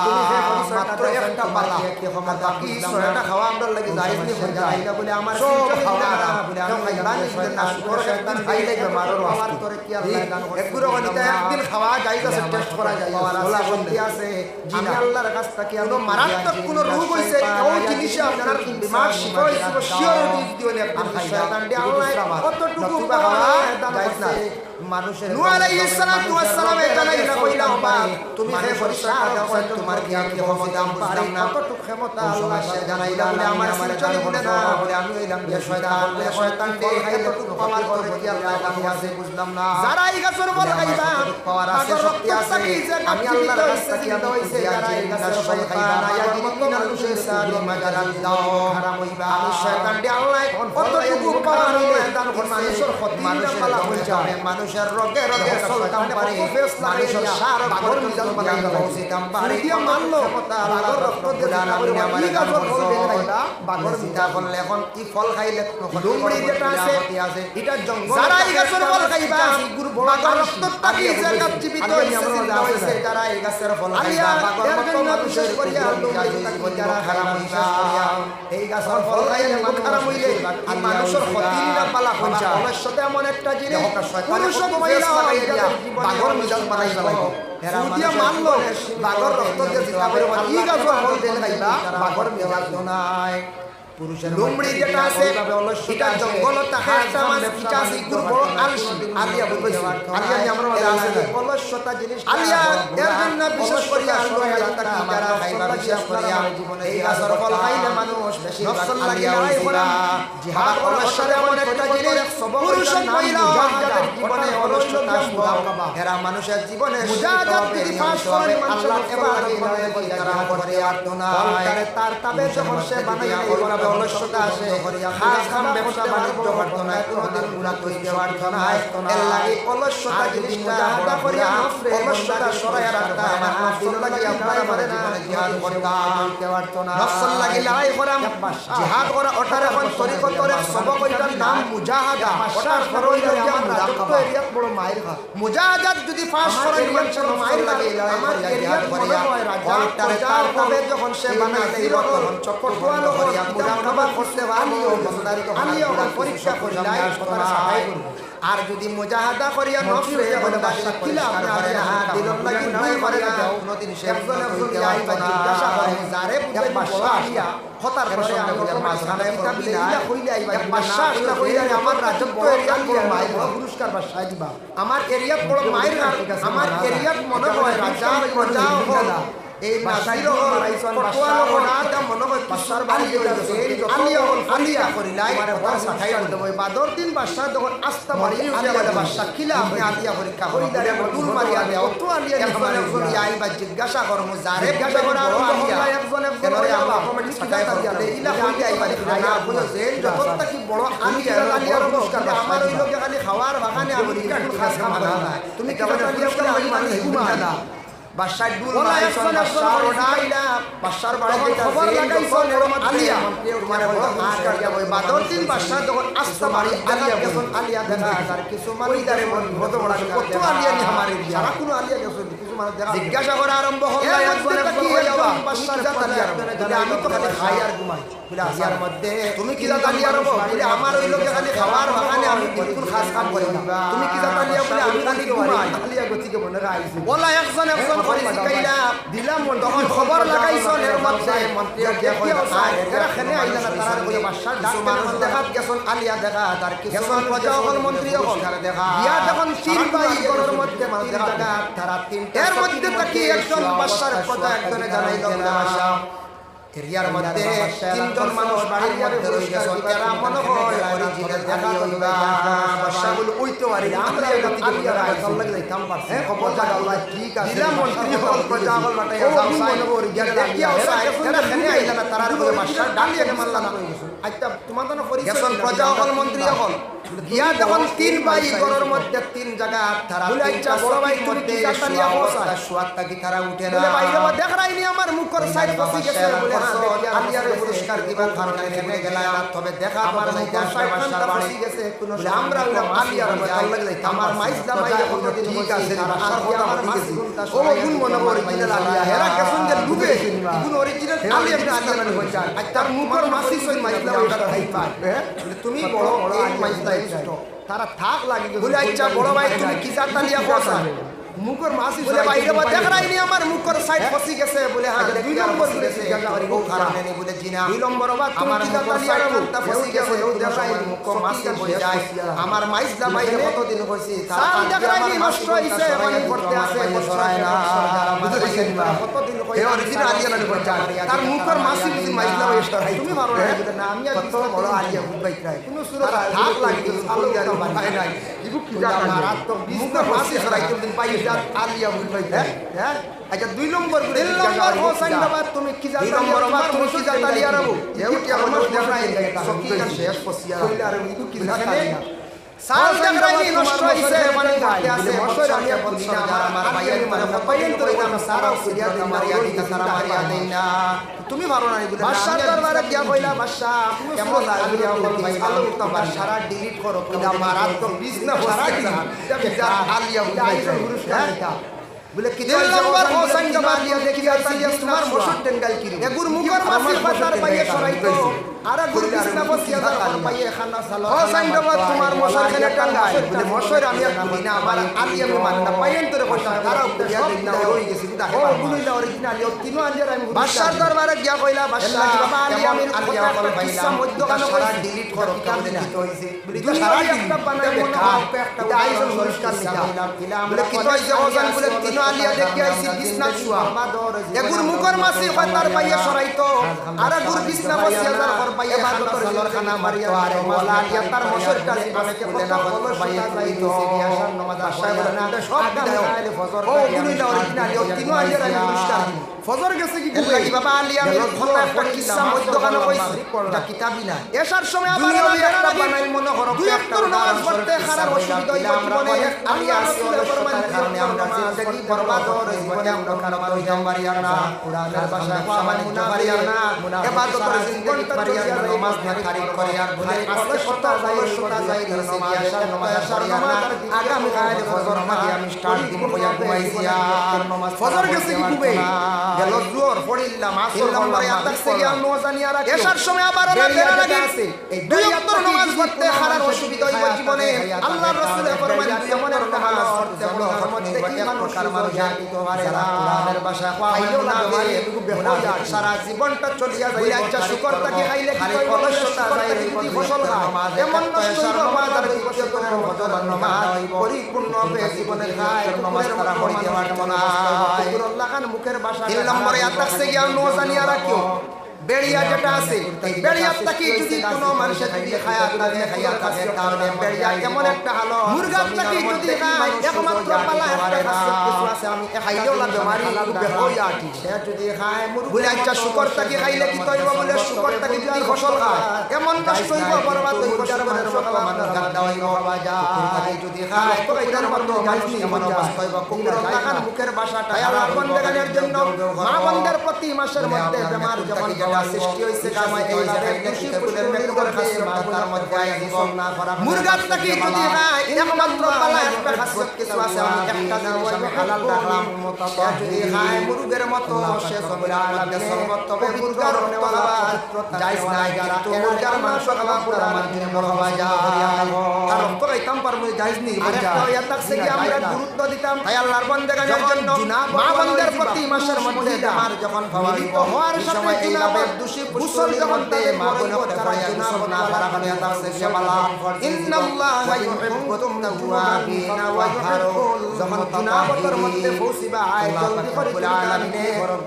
তুমি যে মাত্র একটা পালা কি ক্ষমতা বাকি 6টা খাওয়া আমরা লাগি জায়েজ নি হয়ে যাইলা বলে আমার সব খাওয়া বলে আমি খাইবানি না শুকর একদিন খাইলে বেমারর আমার তোরে কি আল্লাহ দান করে একগুলো গনিতা একদিন খাওয়া যাইজ আছে টেস্ট করা যায় ওলা বন্ধি আছে আমি আল্লাহর কাছ থেকে কোনো মারাত্মক কোনো রোগ হইছে ওই জিনিসে আপনার দিমাগ শিকড় শিওর দিও না একদম শয়তান দিয়ে আল্লাহ কতটুকু খাওয়া যাইজ না মানুষের নূহ আলাইহিস সালাতু ওয়াস সালামে জানাইলা কইলা বা তুমি হে ফরিস্তা দাও তোমার কি আমি ক্ষমতা পারি না কতটুকু ক্ষমতা আল্লাহ সে জানাইলা বলে আমার চলে বলে না বলে আমি হইলাম যে শয়তান দিয়ে কতটুকু পাওয়ার করে কি আল্লাহ আমি আছে বুঝলাম না যারা এই গাছের বল খাইবা পাওয়ার আছে শক্তি আছে আমি আল্লাহর কাছ থেকে হইছে যারা এই গাছের ফল খাইবা না ইয়া দিন মানুষের সাথে মাজারাত দাও হারাম হইবা আমি শয়তান দিয়ে আল্লাহ কতটুকু পাওয়ার হইলে দান করে মানুষের ক্ষতি পালা হই যাবে মানুষের রোগে রোগে চলতাম পারে মানুষের সারা বাগর মিজান বানাইবা উচিতাম পারে দিয়া মানলো বাগর রক্ত দিয়ে না বলে আমার গাছ ফল খাইবা বাগর মিটা করলে এখন কি ফল খাইলে ডুমড়ি যেটা আছে এটা জঙ্গল যারা এই গাছের ফল খাইবা গুরু বড় রক্ত তাকি যে গাছ জীবিত হইছে যারা এই গাছের ফল খাইবা বাগর মত মানুষের করিয়া যারা খারাপ হইবা এই গাছের ফল খাইলে মানুষ খারাপ হইলে মানুষের ক্ষতি না পালা হইছে অবশ্যই এমন একটা জিনিস পুরুষ মহিলা বাগর মিজান বানাইবা লাগে এরা দিয়া মানলো বাগর রক্ত দিয়ে জিতাবে কি গাছের ফল দেন খাইবা বাগর মিজান নাই পুরুষের লুমড়ি যেটা আছে এটা জঙ্গল তাকে একটা মাছ পিটা আছে গুরু বড় আলসি আলিয়া বলছে আলিয়া আমরা আছে অলসতা জিনিস আলিয়া এর জন্য বিশেষ করে আল্লাহ তাআলা যারা খাইবা বিশেষ করে জীবনে এই গাছের ফল খাইলে মানুষ বেশি নফস লাগিয়া হইবা জিহাদ অলসতা এমন একটা জিনিস পুরুষ মহিলা যাদের জীবনে অলসতা সুদাবা এরা মানুষের জীবনে মুজাহাদাত যদি পাস করে আল্লাহ এবার তারা করে আর না তার তাবে যখন সে বানাইয়া অলসতা আসে খাস খাম ব্যবসা বাণিজ্য করতে না কোনদিন গুনাহ করতে পারতো না এর লাগি অলসতা জিনিসটা আদা করিয়া অলসতা সরাইয়া রাখতা আমার দিল লাগি আপনারা মানে জীবনে জিহাদ করতে পারতো না নফস লাগি লড়াই করাম জিহাদ করা ওটার এখন তরিকতরে সবক এটার নাম মুজাহাদা ওটার ফরজ আমরা রাখতো এরিয়া বড় মাইর খা মুজাহাদাত যদি পাস করে মানুষের মাইর লাগে আমার এরিয়া করিয়া ওটার তার তবে যখন সে বানাইতে তখন চক্কর বন্ধ করিয়া খাবার করতে আমিও বন্দারি তো আমিও পরীক্ষা করিলাই কথা সাহায্য করব আর যদি মুজাহাদা করিয়া নফসে বন্দা কিলা আপনারে হাত দিল লাগি নয় করে যাও নদিন সে একজন আইবা জিজ্ঞাসা করে যারে বুঝে বাদশা আইয়া হতার প্রসঙ্গে বলে মাঝখানে কিতাবলে ইলা কইলে আইবা বাদশা ইলা কইলে আমার রাজত্ব এরিয়া বড় মাইর পুরস্কার বাদশা দিবা আমার এরিয়া বড় মাইর আমার এরিয়া মনে হয় রাজা প্রজা হলা এই বাসাইরো রাইসন বাসার ওনাটা মনে হয় পাশার বাড়ি হইছে আলিয়া করিলাই আমার সাথাই দেব বাদর দিন বাসা যখন আস্তা মারি আলিয়া বাসা কিলা আপনি আলিয়া পরীক্ষা হইদারে মধুর মারিয়া দেও তো আলিয়া একজন আইবা জিজ্ঞাসা করমু যারে জিজ্ঞাসা করা আলিয়া একজন রে আমরা কমিটি সাথাই দিলে ইলা কইতে আইবা না বুঝছে যতটা কি বড় আলিয়া পুরস্কার আমার ওই লোকে খালি খাওয়ার বাগানে আমরি খাস খাওয়া না তুমি কেমন পুরস্কার মানে ঘুমালা বাদশাহ ডুল মাইছন বাদশাহ ওড়াইলা বাদশার বাড়ি খবর লাগাইছন আলিয়া তোমার বড় পুরস্কার দেব বাদর দিন বাদশাহ যখন আস্তা বাড়ি আলিয়া গেছন আলিয়া দেখা আর কিছু মানুষ দারে বড় বড় কত আলিয়া নি আমারে সারা কোন আলিয়া গেছন কিছু মানুষ দেখা জিজ্ঞাসা করা আরম্ভ হলো একবার একবার হইবা বাদশার জাতালিয়া বলে আমি তো খালি খাই আর ঘুমাই বলে আসিয়ার মধ্যে তুমি কি জাতালিয়া রব বলে আমার ওই লোকে খালি খাবার বাগানে আমি বিলকুল খাস কাম করি না তুমি কি জাতালিয়া বলে আমি খালি ঘুমাই আলিয়া গতিকে মনে রাখছি বলা একজন করে শিখাইলা দিলাম তখন খবর লাগাইছন এর মধ্যে মন্ত্রী দেখিও সাই এরা খেনে আইলা না তার কই বাদশার ডাক্তার দেখাত গেছন আলিয়া দেখা তার কিছু প্রজা হল মন্ত্রী হল দেখা ইয়া যখন তিন ভাই ঘরের মধ্যে মানুষ দেখা তারা তিন এর মধ্যে তাকি একজন বাদশার প্রজা একজনে জানাইল না বাদশা এরিয়ার মধ্যে তিনজন মানুষ বাড়ির মধ্যে রয়ে গেছেন এরা মনে হয় অরিজিনাল দেখা হইবা বাদশা বলে ওইতো পারি আমরা এটা থেকে বিয়ার আইছন লাগলে কাম পারছে খবর জায়গা আল্লাহ ঠিক আছে দিলা মন্ত্রী হল প্রজা হল বাটাই যাও সাই অরিজিনাল দেখিও সাই এরা খেনে আইলা না তারার কই বাদশা ডালিয়ে মারলা না আচ্ছা তোমার জন্য পরিচয় গেছেন প্রজা হল মন্ত্রী হল গিয়া যখন তিন ভাই ঘরের মধ্যে তিন জায়গা তারা আচ্ছা বড় ভাই তুমি কি জাতালিয়া বসা সুয়াতটা কি তারা উঠে না বলে বাইরে দেখ রাইনি আমার মুখের সাইড বসি গেছে বলে আলিয়ার পুরস্কার দিবার কারণে নেমে গেলাম তবে দেখা আমার মুখের সাইড বসি গেছে কোন আমরা আলিয়ার মধ্যে লাগলে আমার মাইজলা মাই এখন ঠিক আছে বাসার কথা আমার দিয়েছি ও গুণ মনে অরিজিনাল আলিয়া হেরা কেসন যে ডুবে গুণ অরিজিনাল আলিয়া আলিয়া মানে হইছে আচ্ছা মুখের মাসি সই মাইজলা ওটা ভাই পায় বলে তুমি বড় এই মাইজলা তারা থাক লাগি বলে আচ্ছা বড় ভাই তুমি কি জাতালিয়া বসা মুখর মাসি বলে বাইরে দেখ রাইনি আমার মুখর সাইড ফসি গেছে বলে হ্যাঁ দুই নম্বর গেছে জায়গা ও খারাপ নেই বলে জিনা দুই নম্বর বাদ আমার জাতালিয়া রাবতা ফসি গেছে ও দেখ রাইনি মুখ মাসি বলে যায় আমার মাইজলা বাইরে কতদিন হইছে তার দেখ রাইনি নষ্ট হইছে মানে করতে আছে সরায় না বুঝতে না কতদিন হইছে অরিজিনাল আলিয়া মানে বলে যায় তার মুখর মাসি বুঝি মাইজলা হইছে তুমি মারো না আমি কত বড় আলিয়া বুঝবাই চাই কোনো সুরত থাক লাগি আলো জানো বানায় নাই ইবু কি জানা রাত তো মুখর মাসি সরাই দিন পাই আলিয়া বুঝবাই হ্যাঁ আচ্ছা দুই নম্বর করে তিন নম্বর হোসেন বাবা তুমি কি জানো দুই নম্বর বাবা তুমি কি জাতালিয়া রাবো এও কি আমার দেখাই সকি কান শেষ পসিয়া কইলা আর ইবু কি জাতালিয়া সাল জাগরাইনি নষ্ট হইছে মানে গাতে আছে মশর আমি বলছি না আমার ভাইয়া মানে পাইন তো না সারা সিরিয়া দিন মারিয়া দিতা সারা মারিয়া দেই না তুমি মারো না বলে বাদশার দরবারে গিয়া কইলা বাদশা কেমন লাগলি আমার ভাই আলো তো সারা ডিলিট করো কিনা মারাত তো বিজনেস সারা দিন আলিয়া বুঝাইছে পুরস্কার বলে কি দিল নম্বর হোসেন জমালিয়া দেখি আলিয়া তোমার মশর টেন্ডাল কি এগুর মুখর মাসি বাজার পাইয়ে সরাইতো আর গুরু কৃষ্ণ বসিয়া দাঁড় পাইয়ে খানা সালো হোসেন জমা তোমার মশর খেলে টাঙ্গাই বলে মশর আমি করি না আমার আলিয়া আমি মাননা পাইয়েন তোরে কথা তারা উপরিয়া দিন না রই গেছি দেখে ও গুনুইলা অরিজিনাল ও তিনো আলিয়া আমি বাদশার দরবারে গিয়া কইলা বাদশা বাবা আলিয়া আমি আলিয়া কল পাইলা মধ্য কানে সারা ডিলিট করো কাজে কি হইছে বলি তো সারা একটা বানাই মনে একটা আইজন পুরস্কার নিলাম বলে কি তো হইছে হোসেন বলে তিনো আলিয়া দেখি আইছি বিছনা ছুয়া এগুর মুখর মাসি তার পাইয়ে সরাইতো আর গুর বিছনা বসিয়া যার ঘর পাইয়ে বাদর লরখানা মারিয়া আরে ওলা আলিয়া তার মশর কাছে আমাকে বলে না বলো পাইয়ে যাইতো আসার নামাজ আশা করে না সব দাও ফজর ও গুনুইলা অরিজিনাল ও তিনো আলিয়া আমি পুরস্কার ফজর গেছে কি লাগি বাবা আলিয়া আমি কথা একটা কিসসা মধ্য কানে কইছি এটা কিতাবই না এসার সময় আবার একটা বানাই মনে করো দুই একটা নামাজ পড়তে খারাপ অসুবিধা হইবা জীবনে আলিয়া রাসূলের ফরমান কারণে আমরা জিন্দেগি বরবাদ হই জীবনে আমরা খারাপ হইতাম পারিয়া না কোরআনের ভাষা সামান্য পারিয়া না ইবাদতের জিন্দেগি পারিয়া না নামাজ খারিজ করিয়া বলে আজকে সত্তা যাই নামাজ আসার নামাজ পড়িয়া না আগামী কালে ফজর মাঝে আমি স্টার্ট দিব কইয়া ঘুমাইছি আর নামাজ ফজর গেছে কি ঘুমাই গেল জোর পড়িলাম আসর নম্বরে আতাকছে গিয়া নো জানিয়া রাখি এসার সময় আবার না বেরা লাগে আছে এই দুই ওয়াক্ত নামাজ পড়তে খারাপ অসুবিধা হইব জীবনে আল্লাহর রাসূলের ফরমান এমন একটা নামাজ পড়তে বড় মধ্যে কি প্রকার মানুষ জাতি তোমারে কোরআনের ভাষা পাইলো না এটুকু বেহুদা সারা জীবনটা চলিয়া যায় আচ্ছা শুকর তাকে খাইলে কি অলসতা যায় এই ফসল নামাজ এমন নষ্ট নামাজ আর দিবসে তো ফজর নামাজ পরিপূর্ণ হবে জীবনে খায় নামাজ করা পড়িতে পারবো না আল্লাহ খান মুখের ভাষা তিন নম্বরে আতাকছে গিয়া নো জানিয়া রাখিও বেড়িয়া যেটা আছে এই বেড়িয়া থেকে যদি কোনো মানুষের যদি খায়া থাকে তাহলে বেড়িয়া এমন একটা হালো মুরগা থেকে যদি খায় একমাত্র পালা একটা কিছু আছে আমি খাইলেও না বেমারি বেহইয়া ঠিক সে যদি খায় বলে আচ্ছা শুকর থেকে খাইলে কি তৈব বলে শুকর থেকে যদি ফসল খায় এমন নষ্ট হইব বরবাদ হইব যার মানে সকাল মানুষ গাদ্দা হইব তাকে যদি খায় তো এটার মতো গাইছি এমন অবস্থা হইব কুকুর লাগান মুখের ভাষাটা আর বন্ধের জন্য মা বন্ধের প্রতি মাসের মধ্যে বেমার যেমন যেটা সৃষ্টি হইছে সময় এই লাগে খুশি ফুলের মেঘের কাছে মাতার মধ্যে আই জীবন না করা মুরগা থেকে যদি খায় একমাত্র পালা একটা খাসিয়ত কিছু আছে আমি একটা জিনিস আমি হালাল রাখলাম সে যদি খায় মুরগের মতো সে সবরা আলাদা সর্বত্র মুরগার নেওয়ালা জায়েজ নাই যারা মুরগার মাংস খাওয়া পুরা মানে বড় হওয়া যায় আর রক্ত খাইতাম পার মধ্যে জায়েজ নেই আরেকটা ইয়া থাকছে কি আমরা গুরুত্ব দিতাম তাই আল্লাহর বান্দাগানের জন্য মা বান্দার প্রতি মাসের মধ্যে বেমার যখন মিলিত হওয়ার সাথে এইভাবে দোষী গোসল যখন তাদের মা বোন তারা গুনাহ না করা বানিয়ে থাকছে সে বলা ইন্নাল্লাহা ইউহিব্বুত তাওয়াবিন ওয়া ইউহিব্বুল যখন গুনাহর মধ্যে পৌঁছিবা আয় জলদি করে আলামিনে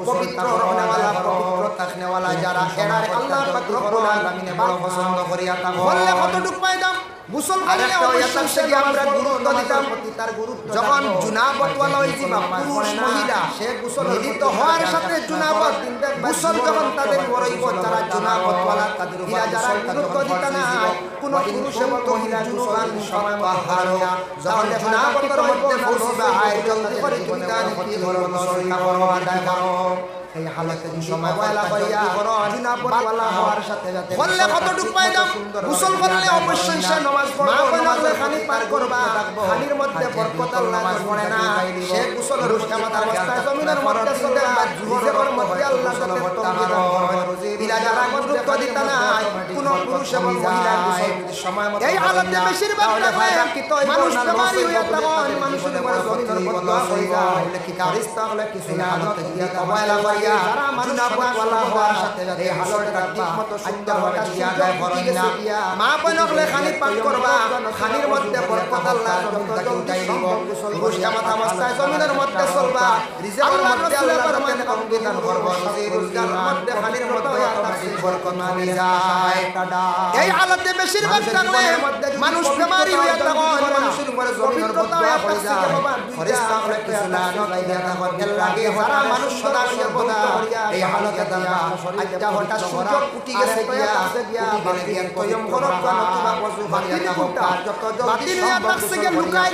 পবিত্র হওয়ালা পবিত্র থাকনেওয়ালা যারা এরা আল্লাহ পাক রব্বুল আলামিনে বড় পছন্দ করিয়া তা বললে কতটুকু পাইতাম গোসল করলে অবশ্যই আমরা গুরুত্ব দিতাম তার গুরুত্ব যখন জুনাবতওয়ালা হইছি বা পুরুষ মহিলা সে গোসল মিলিত হওয়ার সাথে জুনাবত গোসল যখন তাদের করইব তারা জুনাবতওয়ালা তাদের যারা গুরুত্ব দিতা না কোন পুরুষ এবং মহিলা গোসল সময় পাহাড় যখন জুনাবতের মধ্যে পৌঁছিবা আয় জলদি করে তুমি গান কি করো গোসল করো আদায় করো এই হালাতে সময় ওয়ালা কইয়া জুনাবতওয়ালা হওয়ার সাথে সাথে বললে কতটুকু পাইতাম গোসল করলে অবশ্যই সে নামাজ পড়বে নামাজে পানি পার করবা পানির মধ্যে বরকত আল্লাহ পড়ে না সে গোসলের রুস্তামাত অবস্থায় জমিনের মধ্যে চলে জুজের মধ্যে আল্লাহ তাআলা বিলা যারা গুরুত্ব দিত না কোন পুরুষ এবং মহিলা গোসল সময় মতো এই হালাতে বেশিরভাগ মানুষ বেমারি হইয়া থাকে মানুষের উপর জমিনের মধ্যে হয়ে যায় কি কারিস্তা হলে কিছু না হালতে দিয়া কবায়লা করিয়া জুনাবতওয়ালা হওয়ার সাথে সাথে হালতটা ঠিকমতো সুন্দর হয়ে দিয়া যায় বরইনা মা বোনকলে খানি পাক করবা খানির মধ্যে বরকত আল্লাহ যত উঠাই দিব রুজকামাত অবস্থায় জমিনের মধ্যে চলবা রিজেকের মধ্যে আল্লাহ ফরমান অঙ্গীকার করব রুজকার মধ্যে খানির মধ্যে আল্লাহ বরকত মানি যায় এই হালতে বেশিরভাগ থাকলে মানুষ বেমারি হয়ে থাকে মানুষের উপরে জমিনের মধ্যে হয়ে যায় ফরিস্তা হলে কিছু না নয় দিয়া থাকে লাগে সারা মানুষ সদা সর্বদা এই হালতে দাঁড়া আজটা হঠাৎ সূর্য উঠি গেছে গিয়া বাকি তয়ম করব নতুবা ওযু বাকি কুটা যত জলদি সম্ভব থেকে লুকাই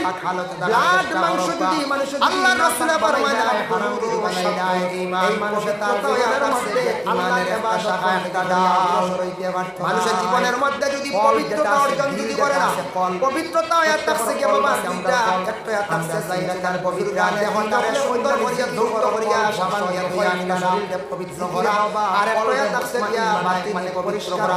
ব্লাড মাংস যদি মানুষের আল্লাহর রাসূল ফরমায় হারাম কিছু বানাই নাই এই মানুষের তার দয়ার মধ্যে আল্লাহর ভাষা কায় কাদা মানুষের জীবনের মধ্যে যদি পবিত্রতা অর্জন যদি করে না পবিত্রতা এত থাকছে কি বাবা দুইটা একটা থাকছে জায়গা তার পবিত্রতা দেহন তারে সুন্দর করিয়া ধৌত করিয়া সাবান দিয়া ধুইয়া নিনা শরীরকে পবিত্র করা আর একটা থাকছে কি বাতি মানে পবিত্র করা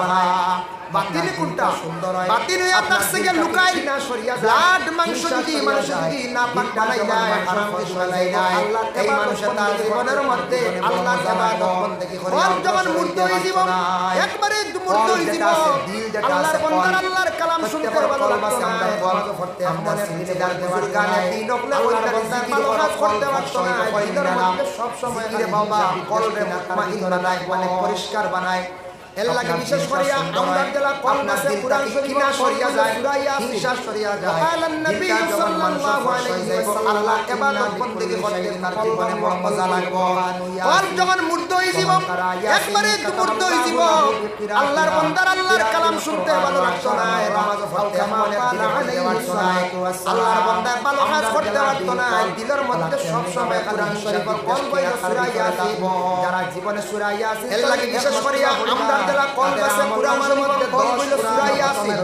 বাতিল কোনটা সুন্দর হয় বাতিল হইয়া থাকছে কি লুকাই না সরিয়া ব্লাড মাংস যদি মানুষ যদি না পাক বানাই যায় হারাম কিছু বানাই যায় এই মানুষের তার জীবনের মধ্যে আল্লাহর ইবাদত বندگی করে যখন মুর্দ হয়ে জীবন একবারে মুর্দ হয়ে জীবন আল্লাহর বান্দার আল্লাহর কালাম শুনতে ভালো লাগছে আমরা দোয়া করতে আমরা সিনে দার দেওয়ার গানে তিন নকলে ওইটা কাজ করতে পারতো না ভিতর মধ্যে সব সময় রে বাবা কলবে মুতমাইন বানায় মানে পরিষ্কার বানায় এল্লাহকে বিশেষ করিয়া আমরা জেলা কল কাছে কুরআন শরীফ না সরিয়া যায় হিংসা সরিয়া যায় আল্লাহ নবী সাল্লাল্লাহু আলাইহি ওয়াসাল্লাম আল্লাহ ইবাদত বندگی করতে তার জীবনে বড় মজা লাগবে আর যখন মুর্দ হই জীব একবারে মুর্দ হই জীব আল্লাহর বান্দার আল্লাহর কালাম শুনতে ভালো লাগতো না নামাজ পড়তে মনে আলাইহি আল্লাহর বান্দা ভালো কাজ করতে পারতো না দিলের মধ্যে সব সময় কুরআন শরীফের কলব সূরা ইয়াসিন যারা জীবনে সূরা ইয়াসিন আল্লাহকে বিশেষ করিয়া আমরা জেলা কল কাছে কুরআনের মধ্যে কল হইল সূরা ইয়াসিন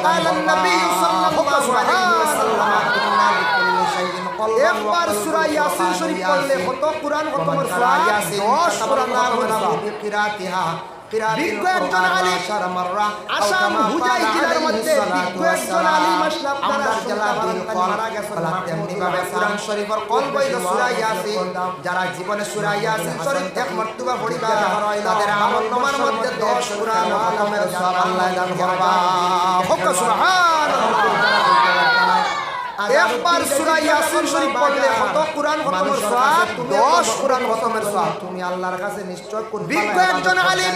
قال النبي صلى الله عليه وسلم একবার সূরা ইয়াসিন শরীফ পড়লে কত কুরআন খতম সূরা ইয়াসিন 10 কুরআন নাম কিরাতিহা বিজ্ঞ একজন আলিম আসাম হুজাই জেলার মধ্যে বিজ্ঞ একজন আলিম মাসলাব দ্বারা জেলা মারা গেছে তেমনি ভাবে কুরআন শরীফের কল হইল সূরা ইয়াসিন যারা জীবনে সূরা ইয়াসিন শরীফ এক মর্তবা পড়িবা তাদের আমল নামার মধ্যে 10 কুরআন খতমের সওয়াব আল্লাহ দান করবা হুক সুবহানাল্লাহ একবার সূরা ইয়াসিন শরীফ পড়লে কত কোরআন খতমের সওয়াব 10 কোরআন খতমের সওয়াব তুমি আল্লাহর কাছে নিশ্চয় করবে বিজ্ঞ একজন আলেম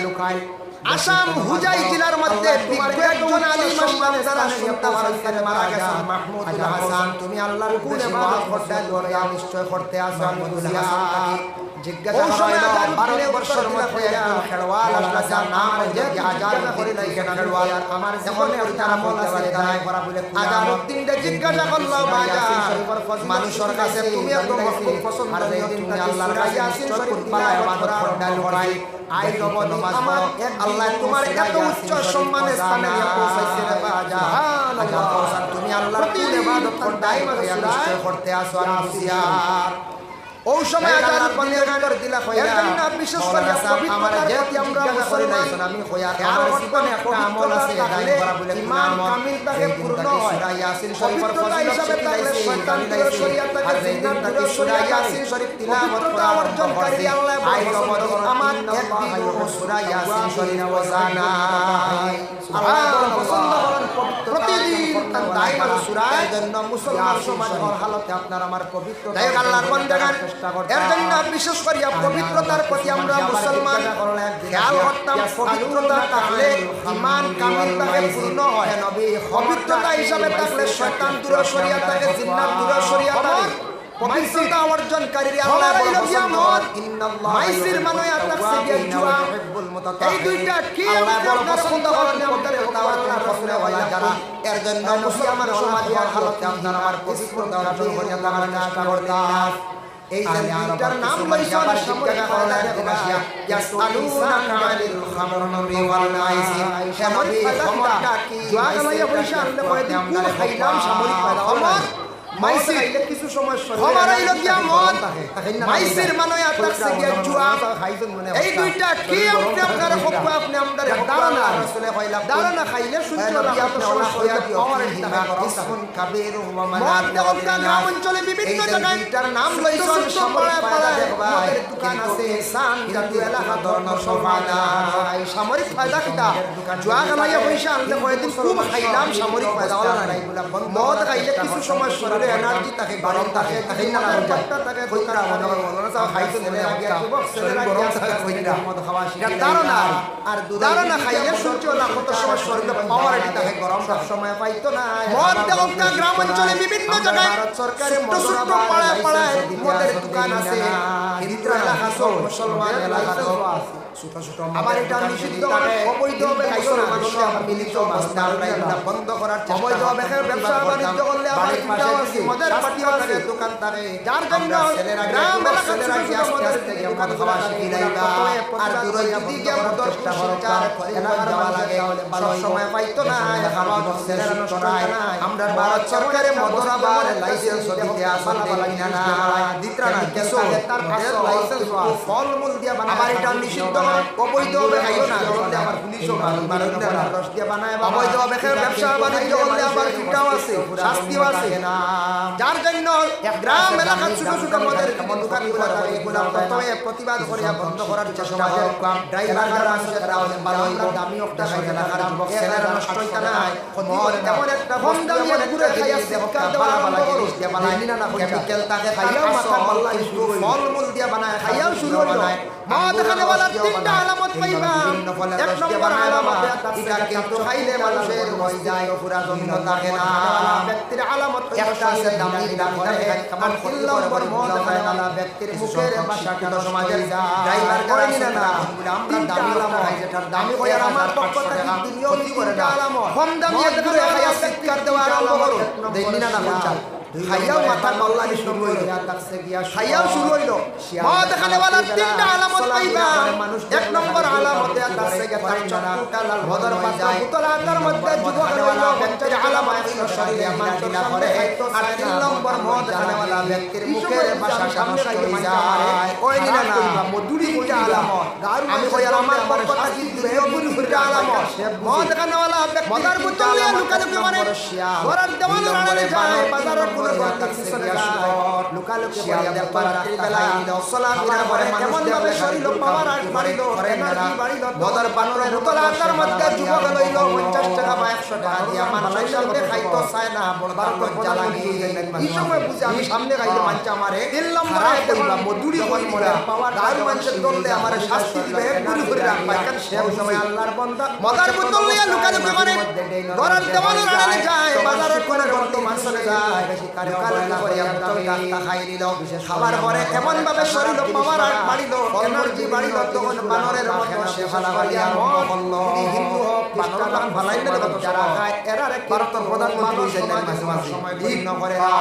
আসাম হুজাই জেলার মধ্যে বিজ্ঞ একজন আলেম আসলাম যারা শুনতে পারেন মারা গেছেন মাহমুদ হাসান তুমি আল্লাহর কোন ইবাদত করতে দরজা নিশ্চয় করতে আসো মাহমুদ হাসান জিজ্ঞাসা করা হলো 12 বছর মধ্যে একজন খেলোয়াড় আসলা যার নাম যে হাজার করে নাই কেন খেলোয়াড় আমার জীবনে তারা বলতে পারে তাই করা বলে আজারউদ্দিন রে জিজ্ঞাসা করলো বাজার মানুষের কাছে তুমি এত মহবুব পছন্দ তুমি আল্লাহর কাছে ইয়াসিন শরীফ পালা ইবাদত করতে করাই আই নবী আমার আল্লাহ তোমার এত উচ্চ সম্মানের স্থানে পৌঁছাইছে রে বাজার সুবহানাল্লাহ তুমি আল্লাহর কোন ইবাদত করতে নিশ্চয় করতে আসো আর হুঁশিয়ার ওই সময় আজার পানি উত্তর দিলা কইরা এর বিশেষ করে আমার যেটি আমরা মুসলমান আমি কইয়া আমার জীবনে একটা আমল আছে দাই করা বলে ঈমান কামিল তাকে পূর্ণ হয় সূরা ইয়াসিন শরীফের ফজিলত থাকলে শয়তান থেকে শরীয়ত থেকে জিন্নাত থেকে সূরা ইয়াসিন শরীফ তিলাওয়াত করা অর্জনকারী আল্লাহ আমার একদিন সূরা ইয়াসিন শরীফ ওয়াজানাই আল্লাহ পছন্দ করেন প্রতিদিন তাই সূরা এর জন্য মুসলমান সমাজের হালতে আপনার আমার পবিত্র তাই আল্লাহর বান্দাগান এর জন্য বিশেষ করে পবিত্রতার প্রতি আমরা মুসলমান খেয়াল করতাম পবিত্রতা থাকলে ঈমান কামিল থাকে পূর্ণ হয় পবিত্রতা হিসাবে থাকলে শয়তান দূর শরীয়ত থেকে জিন্নাত দূর শরীয়ত থাকে পবিত্রতা অর্জনকারী আল্লাহ বলেন ইন্নাল্লাহ মাইসির মানে আতাকসি বিজুয়া এই দুইটা কি আপনারা পছন্দ করেন আমাদের তাওয়াক্কুল রাসূল ওয়ালা যারা এর জন্য মুসলমান সমাজের হালতে আপনারা আমার পবিত্রতা অর্জন করে আল্লাহর চেষ্টা করতাম এই দুইটার নাম লইছেন জিজ্ঞাসা করা দিবাসিয়া ইয়াসআলুনাকা আনিল খামরি ওয়াল মাইসির সামরিক ক্ষমতা কি জোয়াগালাইয়া পয়সা আনলে কয়দিন কোন খাইলাম সামরিক খবর মাইসির কিছু সময় খবর আইলো গিয়া মত মাইসির মানে আতাকসে গিয়া জুয়া এই দুইটা কি আপনি আপনারা খবর আপনি আমাদের দাঁড়ানা রাসূলে কইলা দাঁড়ানা খাইলে সূর্য নবী আপনারা কইয়া দিও খবর এটা ইসমুন কাবীর ওয়া মানাত গ্রাম অঞ্চলে বিভিন্ন জায়গায় এটার নাম লইছেন সম্পড়া পাড়ায় আমাদের দোকান আছে সান জাতীয় এলাকা ধরনের সমানা সামরিক ফায়দা কিটা জুয়া গালাইয়া পয়সা আনলে কয়দিন খুব খাইলাম সামরিক ফায়দা ওলা নাই মদ খাইলে কিছু সময় শরীরে এনার্জি থাকে গরম থাকে তাকে না পট্টা থাকে কইরা মনে মনে সব খাইতে মনে আগে যুবক ছেলেরা গরম থাকে কইরা মদ খাওয়া শিখে দারুণা আর দারুণা খাইলে সূর্য না কত সময় শরীরে পাওয়ার থাকে গরম সব সময় পাইতো না মদ দেওকা গ্রাম অঞ্চলে বিভিন্ন জায়গায় সরকারি মদরা পাড়ায় পাড়ায় মদের দোকান আছে হিন্দু এলাকা সব মুসলমান এলাকা সব আছে ছোট ছোট আমার এটা নিষিদ্ধ অবৈধভাবে খাইছো না মানুষ মিলিত মাস্টার এটা বন্ধ করার চেষ্টা অবৈধভাবে ব্যবসা বাণিজ্য করলে আমার পাশে আছে মদের পাটি আছে দোকান থাকে যার জন্য গ্রাম এলাকার ছোট মদের থেকে মদ খাওয়া শিখি লাইবা আর দূরে যদি গিয়ে মদের শিকার এলাকা যাওয়া লাগে ভালো সময় পাইতো না খাওয়া ছেলেরা নষ্ট হয় আমরা ভারত সরকারে মদর আবার লাইসেন্স দিতে আসল লাগি না দিতরা না কিছু তার লাইসেন্স ফলমূল দিয়া বানায় আমার এটা নিষিদ্ধ অবৈধভাবে খাইও না করলে আবার পুলিশও মারুদা রস দিয়ে বানায় অবৈধভাবে ব্যবসা বাণিজ্য করলে আবার ফিটাও আছে শাস্তিও আছে না যার জন্য গ্রাম এলাকার ছোট ছোট মদের দোকানগুলো থাকে এগুলো প্রথমে প্রতিবাদ করিয়া বন্ধ করার চেষ্টা করে ড্রাইভার যারা আছে তারা ভালো হইলো দামি একটা সাইকেল এলাকার যুবক ছেলেরা নষ্ট হইতা না মদ এমন একটা কম দামি ঘুরে খাইয়া শিক্ষা দেওয়া ভালো জিনিস দিয়ে বানায় না না কেমিক্যাল তাকে খাইয়াও মাথা বল্লা ফলমূল দিয়ে বানায় খাইয়াও শুরু হইলো মদ খানেওয়ালা তিনটা আলামত পাইবা এক নম্বর আলামত এটা কিন্তু খাইলে মানুষের হয়ে যায় পুরা জন্য থাকে না ব্যক্তির আলামত একটা আছে দামি করে কেমন তিন নম্বর মদ খানেওয়ালা ব্যক্তির মুখের ভাষা কিন্তু সমাজের ড্রাইভার করে না না আমরা দামি আলামত খাই যেটার দামি হয় আমার পক্ষ থেকে দুনিয়া করে না কম দামি ঘুরে খাইয়া শিক্ষা দেওয়া আরম্ভ করো দেইনি না না বলছাল খাইয়াও মাথা গল্লানি শুরু হইল খাইয়াও শুরু হইল মদ খানেওয়ালা তিনটা আলামত পাইবা এক নম্বর আলামতে আছে তার চক্ষুটা লাল ভদর পাতা বোতল আকার মধ্যে যুবক খানেওয়ালা ব্যক্তির আলামত শরীরে মাটিলা করে আর তিন নম্বর মদ খানেওয়ালা ব্যক্তির মুখের ভাষা সমস্যা হয়ে যায় ওই নিনা না মধুরি তিনটা আলামত আমি কই আমার পক্ষ থেকে দুইটা আলামত মদ খানেওয়ালা মদার বোতল নিয়ে লুকালুকি মানে ঘরের দেওয়ালের আড়ালে যায় বাজারের লুকা লোকালোকে শিয়ালদের রাত্রি বেলা চলাফেরা করে কেমন ভাবে শরীর পাওয়ার আট বাড়িল এনার্জি বাড়িল বদর বানরের উতলাটার মধ্যে যুবক লইল 50 টাকা বা 100 টাকা দিয়া মানুষের সামনে খাইতো চায় না বড় লজ্জা লাগে এই সময় বুঝে আমি সামনে খাইতে মানচা আমারে 3 নম্বরে কইবা মজুরি কইরা পাওয়ার আর মানুষের দললে আমারে শাস্তি দিবে গুলি করে রাখবা কারণ সে সময় আল্লাহর বান্দা মদার বোতল নিয়ে লুকালুকি করে ঘরের দেওয়ালের আড়ালে যায় বাজারের কোণে বর্তমান চলে যায় লুকালুকি করে বোতল কাটা খাই নিল খাবার পরে কেমন ভাবে শরীর পাওয়ার আট বাড়িল এনার্জি বাড়িল তখন বানরের মতো সে ফালাবালিয়া বলল হিন্দু হোক খ্রিস্টান হোক ফালাইলে যারা খায় এরা ভারতের প্রধানমন্ত্রী সময় ভিন্ন করে না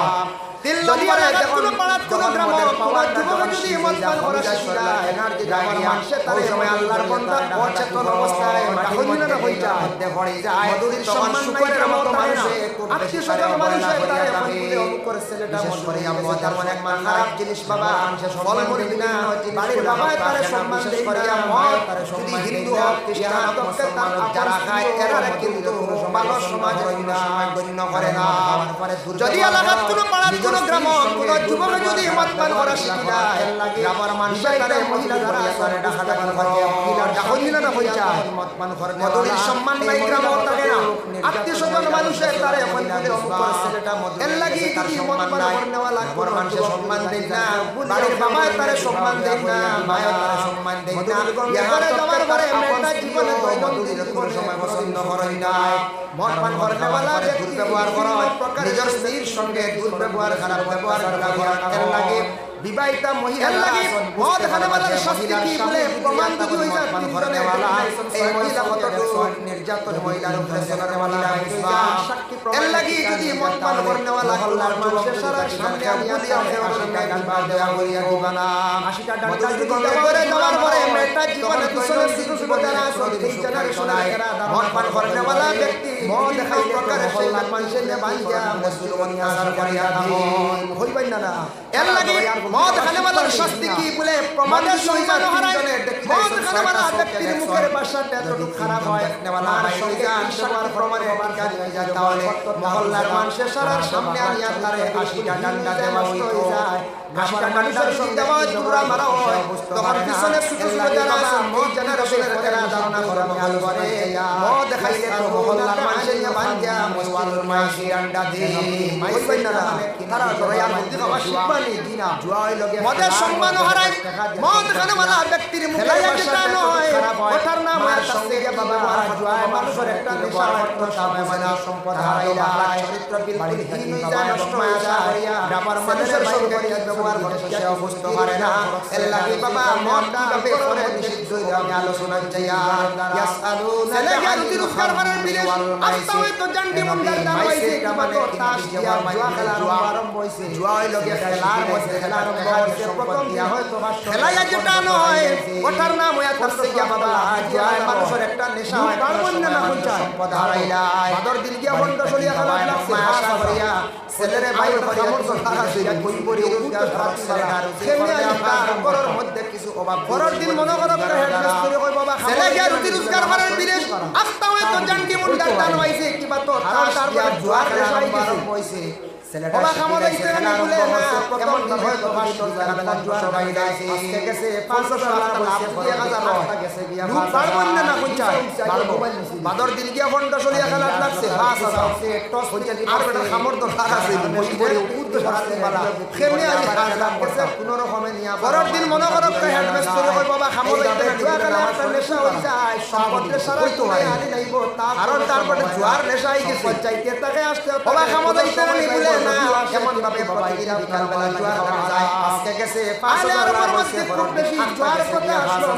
তিন নম্বরে দেখুন পাড়াত কোন গ্রাম কোন যুবক যদি ইমানদার করা শিখা এনার্জি জাগিয়া সে তার সময় আল্লাহর বান্দা অচেতন অবস্থায় রাখুনিনা না হইতা মধ্যে পড়ে যায় মধুরীর সম্মান শুকরের মতো মানুষে আত্মীয় স্বজন মানুষে তারে বলে অমুক করে ছেলেটা মন করে আল্লাহ তেমন এক খারাপ জিনিস বাবা সে ফল মরবি না বাড়ির বাবা তারে সম্মান দেই না মত যদি হিন্দু হোক খ্রিস্টান হোক তার যারা খায় এরা কিন্তু ভালো সমাজ রইনা গণ্য করে না যদি এলাকার কোন পাড়াত কোন গ্রাম কোন যুবক যদি মতপান করা শিখিলা গ্রামের মানুষের তারে মহিলা যারা আছে ডাকাডাকি করে মহিলা ডাকনিনা না হইছা মতপান করে মধুরীর সম্মান নাই গ্রাম থাকে না আত্মীয় স্বজন মানুষের তারে মন করে ছেলেটা মধুর এর লাগি যদি মতপান করনেওয়া লাগবে মানুষের সম্মান দেই না বাড়ির বাবা তারে সম্মান দেই না মায়া তারে সম্মান দেই না এবারে তোমার ঘরে মেয়েটা জীবনে দৈনন্দিন জীবন সময় পছন্দ করই না মতপান করনেওয়ালা যে দুর্ব্যবহার করে নিজের স্ত্রীর সঙ্গে দুর্ব্যবহার খারাপ ব্যবহার করা লাগে বিবাহিতা মহিলা লাগে মদ খানেওয়ালার শাস্তি কি বলে প্রমাণ যদি হই যায় তিনজনেওয়ালা এই মহিলা কতটুকু নির্যাতন মহিলার উপরে করেওয়ালা সাক্ষী প্রমাণ লাগি যদি মদ পান করনেওয়ালা আল্লাহর মানুষের সারা সামনে বলিয়া ফেরত গান দেয়া বলিয়া দিবানা 80টা ডান্ডা যদি করে দেওয়ার পরে মেয়েটা জীবনে দুসরে দুসরে যারা আছে এই জেনারেশনে মদ পান করনেওয়ালা ব্যক্তি মদ খাই প্রকারে সেই মানুষের বাঁধিয়া মুসলমান আসার করিয়া দাও হইবাই না এর লাগি মদ খানেওয়ালার শাস্তি কি বলে প্রমাণের সম্মান হারায় মদ খানেওয়ালা ব্যক্তির মুখের ভাষাটা এতটুকু খারাপ হয় নেওয়ালার সঙ্গে আনসার প্রমাণে কাজ হয়ে যায় তাহলে মহল্লার মানুষের সারার সামনে আনিয়া তারে 80টা ডান্ডা দেওয়া হইতো 80টা মানুষের সঙ্গে দেওয়া জুরা মারা হয় তখন পিছনে ছোট ছোট যারা আছে মদ জেনারেশনের এরা ধারণা করে মহল করে মদ খাইলে তো মহল্লার মানুষের নিয়ে বাঁধিয়া মসজিদের মাইসি ডান্ডা দিয়ে মাইসি না তারা ধরে আর বুদ্ধি খাওয়া শিখবানি দিনা মদের সম্মান হারায় মদ খানেওয়ালা ব্যক্তির মুখে যেটা নয় ওঠার নাম আর সঙ্গে বাবা জুয়ায় মানুষের একটা নেশা অর্থ সময় মানে সম্পদ হারাইলা চরিত্র বিলকুল হীন হয়ে যায় নষ্ট হয়ে যায় গ্রামের মানুষের সঙ্গে ব্যবহার করতে সে অবস্থা পারে না এর লাগি বাবা মদ কিভাবে করে নিষিদ্ধ আমি আলোচনা চাইয়া ইয়াসআলুনা লাহাদির কারবারের বিদেশ আস্তাওয়ে তো জানডি মুন্ডার দাম হইছে মানে তাস দিয়া জুয়া খেলার আরম্ভ হইছে জুয়াই লগে খেলার মধ্যে খেলার মধ্যে প্রথম দিয়া হয়তো খেলায়া যেটা নয় ওটার নাম হইয়া করতে গিয়া বাবা জুয়ায় মানুষের একটা নেশা হয় পারবন না কোনটা সম্পদ হারাইলাই বাদর দিন গিয়া বন্ধ চলিয়া খেলা লাগছে আশা করিয়া ছেলেরে বাইরে করিয়া কিছু খারাপ হইয়া কই পড়ি উদ্ধার ছেলেটার খেলে তার ঘরের মধ্যে কিছু অভাব ঘরের দিন মনে করো হেডমাস্টার করে কই বাবা ছেলে গিয়া রুটি রোজগার করার বিদেশ আস্তা হই তো জানকি মুন্ডা টান হইছে কিবা তো তারপর জুয়া খেলা আরম্ভ হইছে ছেলেটা খামো দিতে না বলে না কেমন হয় তো 500 টাকা বেলা জুয়ার বাইরে আছে আজকে গেছে 500 টাকা লাভ 1000 টাকা গেছে গিয়া লুট পারবন না কোনটা পারবো বাদর দিন গিয়া বন্ধ চলিয়া খেলা লাগছে 5000 সে টস হইছে আর বেটা খামর তো টাকা আছে বই করে উদ্দ সরাতে পারা কেমনে আজ হাজার গেছে কোন রকমে নিয়া পরের দিন মনে করো হেডমাস্টার কই বাবা খামো দিতে জুয়া খেলা একটা নেশা হই যায় সম্পদের সারা তো আনি নাইবো কারণ তারপরে জুয়ার নেশা হই গেছে চাইতে টাকা আসতে বাবা খামো দিতে না বলে কেমন ভাবে প্রতিদিন বিকাল বেলা জুয়া খেলা যায় আজকে গেছে 5000 টাকার মধ্যে খুব বেশি জুয়ার কথা আসলো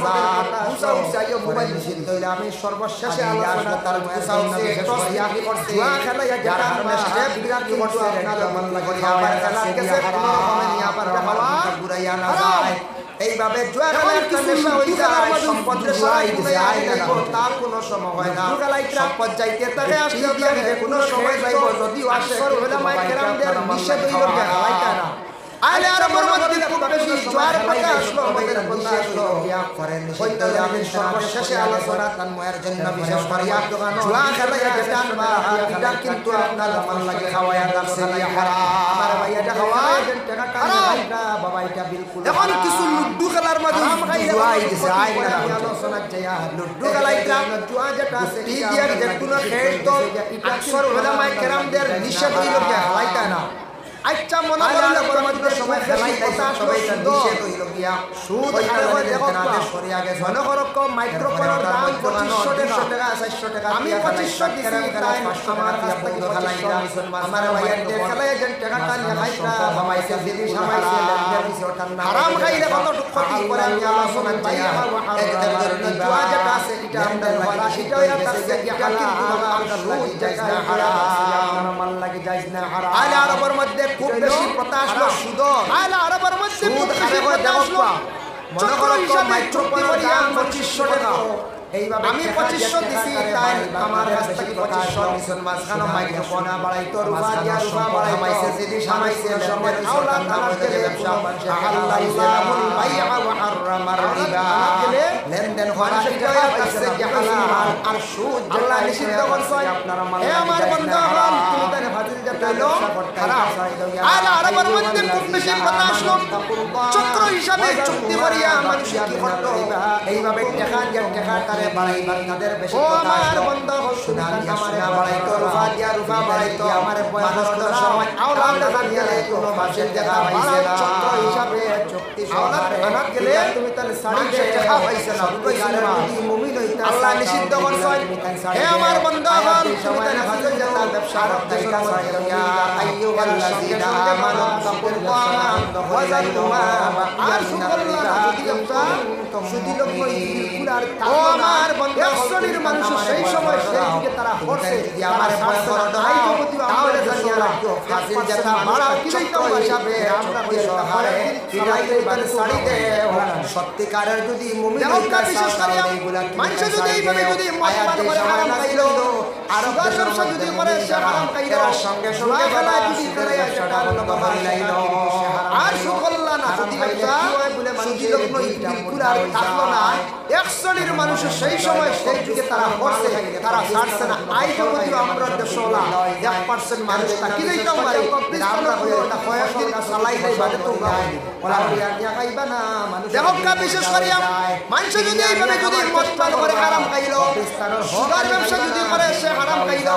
মুসা উসাইও মোবাইল নিষিদ্ধ হইলে আমি সর্বশেষে আলোচনা তার মুসা উসে টস ইয়াকি করতে জুয়া খেলা যারা হারমেস্টে বিরাট কি করতে আপনার মন লাগে আবার খেলা গেছে কোনো রকমে নিয়া পার বাবা ঘুরাইয়া না যায় এইভাবে জুয়া খেলার নেশা হই যায় সম্পদের সরাই যায় না তার কোনো সময় হয় না সম্পদ যাইতে থাকে আসতে থাকে কোনো সময় যাইব যদিও আসে হলে মাই গ্রামদের নিষেধ হইল খেলাইতা না আলে আর মধ্যে খুব বেশি জুয়া কথা আসলো আমাদের কথা আসলো করেন নিষিদ্ধ আমি সর্বশেষে আলোচনা তান্ময়ের জন্য বিশেষ করিয়া জুয়া খেলাইয়া যেটা আনবা এটা কিন্তু আপনার মান লাগে খাওয়ায়া দাসে হারাম আমার ভাই এটা খাওয়ায় টাকা টাকা বাবা এটা বিলকুল এখন কিছু লুড্ডু খেলার মাঝে জুয়াই দিছে আই না আলোচনা যায় লুড্ডু খেলাইতা জুয়া যেটা আছে এই দিয়া যে কোনো খেল তো আকসর উলামায়ে কেরামদের নিষেধ হইল কি খেলাইতা না আচ্ছা মনে করলে পরবর্তী সময় খেলাইতা সবাই এটা নিষেধ হইল গিয়া সুদ খাওয়া দেখো না সরিয়া গেছে মনে করো মাইক্রোফোনের দাম 2500 টাকা 400 টাকা আমি 2500 দিছি তাই আমার কাছ থেকে খেলাইতা আমার ভাইয়ের খেলায় যে টাকাটা নিয়ে খাইতা বাবাইছে দিদি সামাইছে লেনদেন দিছে ওটার নাম হারাম খাইলে কত ক্ষতি করে আমি আলোচনা চাই একদম জুয়া যেটা আছে এটা আমাদের লাগে সেটাও আছে যে হালাল আমরা সুদ জায়েজ না হারাম আমার মান লাগে জায়েজ না হারাম আলে আরবের মধ্যে খুব বেশি প্রথা আসলো সুদ আলে আরবের মধ্যে খুব বেশি প্রথা আসলো মনে করো মাইক্রোফোনের দাম 2500 টাকা এইভাবে আমি 2500 দিছি তাই আমার কাছ থেকে 2500 নিছেন মাঝখানে মাইক্রোফোন বাড়াইতো রুপা দিয়া রুপা বাড়াইছে যদি সামাইছে সময় আওলা তাআলাকে ব্যবসা আল্লাহুল বাইআ ওয়া হারামার রিবা লেনদেন করা সেটা আছে যে হালাল আর সুদ আল্লাহ নিষিদ্ধ করছে আপনারা হে আমার বন্ধু হারাম তুমি তারে ফাজিল জাতাইলো হারাম আলা আরবের মধ্যে খুব বেশি কথা আসলো চক্র হিসাবে চুক্তি করিয়া মানুষ কি করতো এইভাবে টাকা দিয়ে টাকা বাড়াইবার তাদের বেশি কথা আসলো সুদান কামারে বাড়াইতো রুফা দিয়া রুফা বাড়াইতো আমার বয়সের সময় আওলাদ টাকা দিয়ে কোনো মাসের টাকা পাইছে না চক্র হিসাবে চুক্তি সহকারে আনাত গেলে তুমি তাহলে সাড়ি দিয়ে টাকা পাইছে না কইছে না মুমিন হইতা আল্লাহ নিষিদ্ধ করছে হে আমার বান্দা হল তুমি তাহলে হাজার টাকা ব্যবসা করতে চাইছো ইয়া আইয়ুহাল্লাযীনা আমানু তাকুল্লাহ ওয়া যালুমা আর সুকল্লাহ সুদি লোক পুরার আমার বন্ধু শ্রেণীর মানুষ সেই সময় সেই দিকে তারা হচ্ছে আমার বছর তাহলে জানিয়া রাখো হাসিল যেটা মারা চক্র হিসাবে আমরা সহারে কিরাইতে বান সাড়ি দে সত্যিকারের যদি মুমিন বিশেষ করে মানুষ যদি এইভাবে যদি মত করে হারাম খাইলো আর ব্যবসা যদি করে সে হারাম খাইলো সঙ্গে সঙ্গে খেলায় যদি খেলায় সেটা বাবা লাইলো আর সুকল্লা না যদি ব্যবসা বলে মানুষ লোক নই পুরার থাকলো না এক শ্রেণীর মানুষ সেই সময় সেই যুগে তারা হচ্ছে তারা ছাড়ছে না আই যদি আমরা দেশওয়ালা 1% মানুষ তাকি দিতে পারে আমরা ওটা কয়েকদিন চালাই দেই বাদে তো ওলা দিয়া খাইবা না মানুষ দেখো বিশেষ করে মানুষ যদি এইভাবে যদি মদ পান করে হারাম খাইলো সুগার ব্যবসা যদি করে সে হারাম খাইলো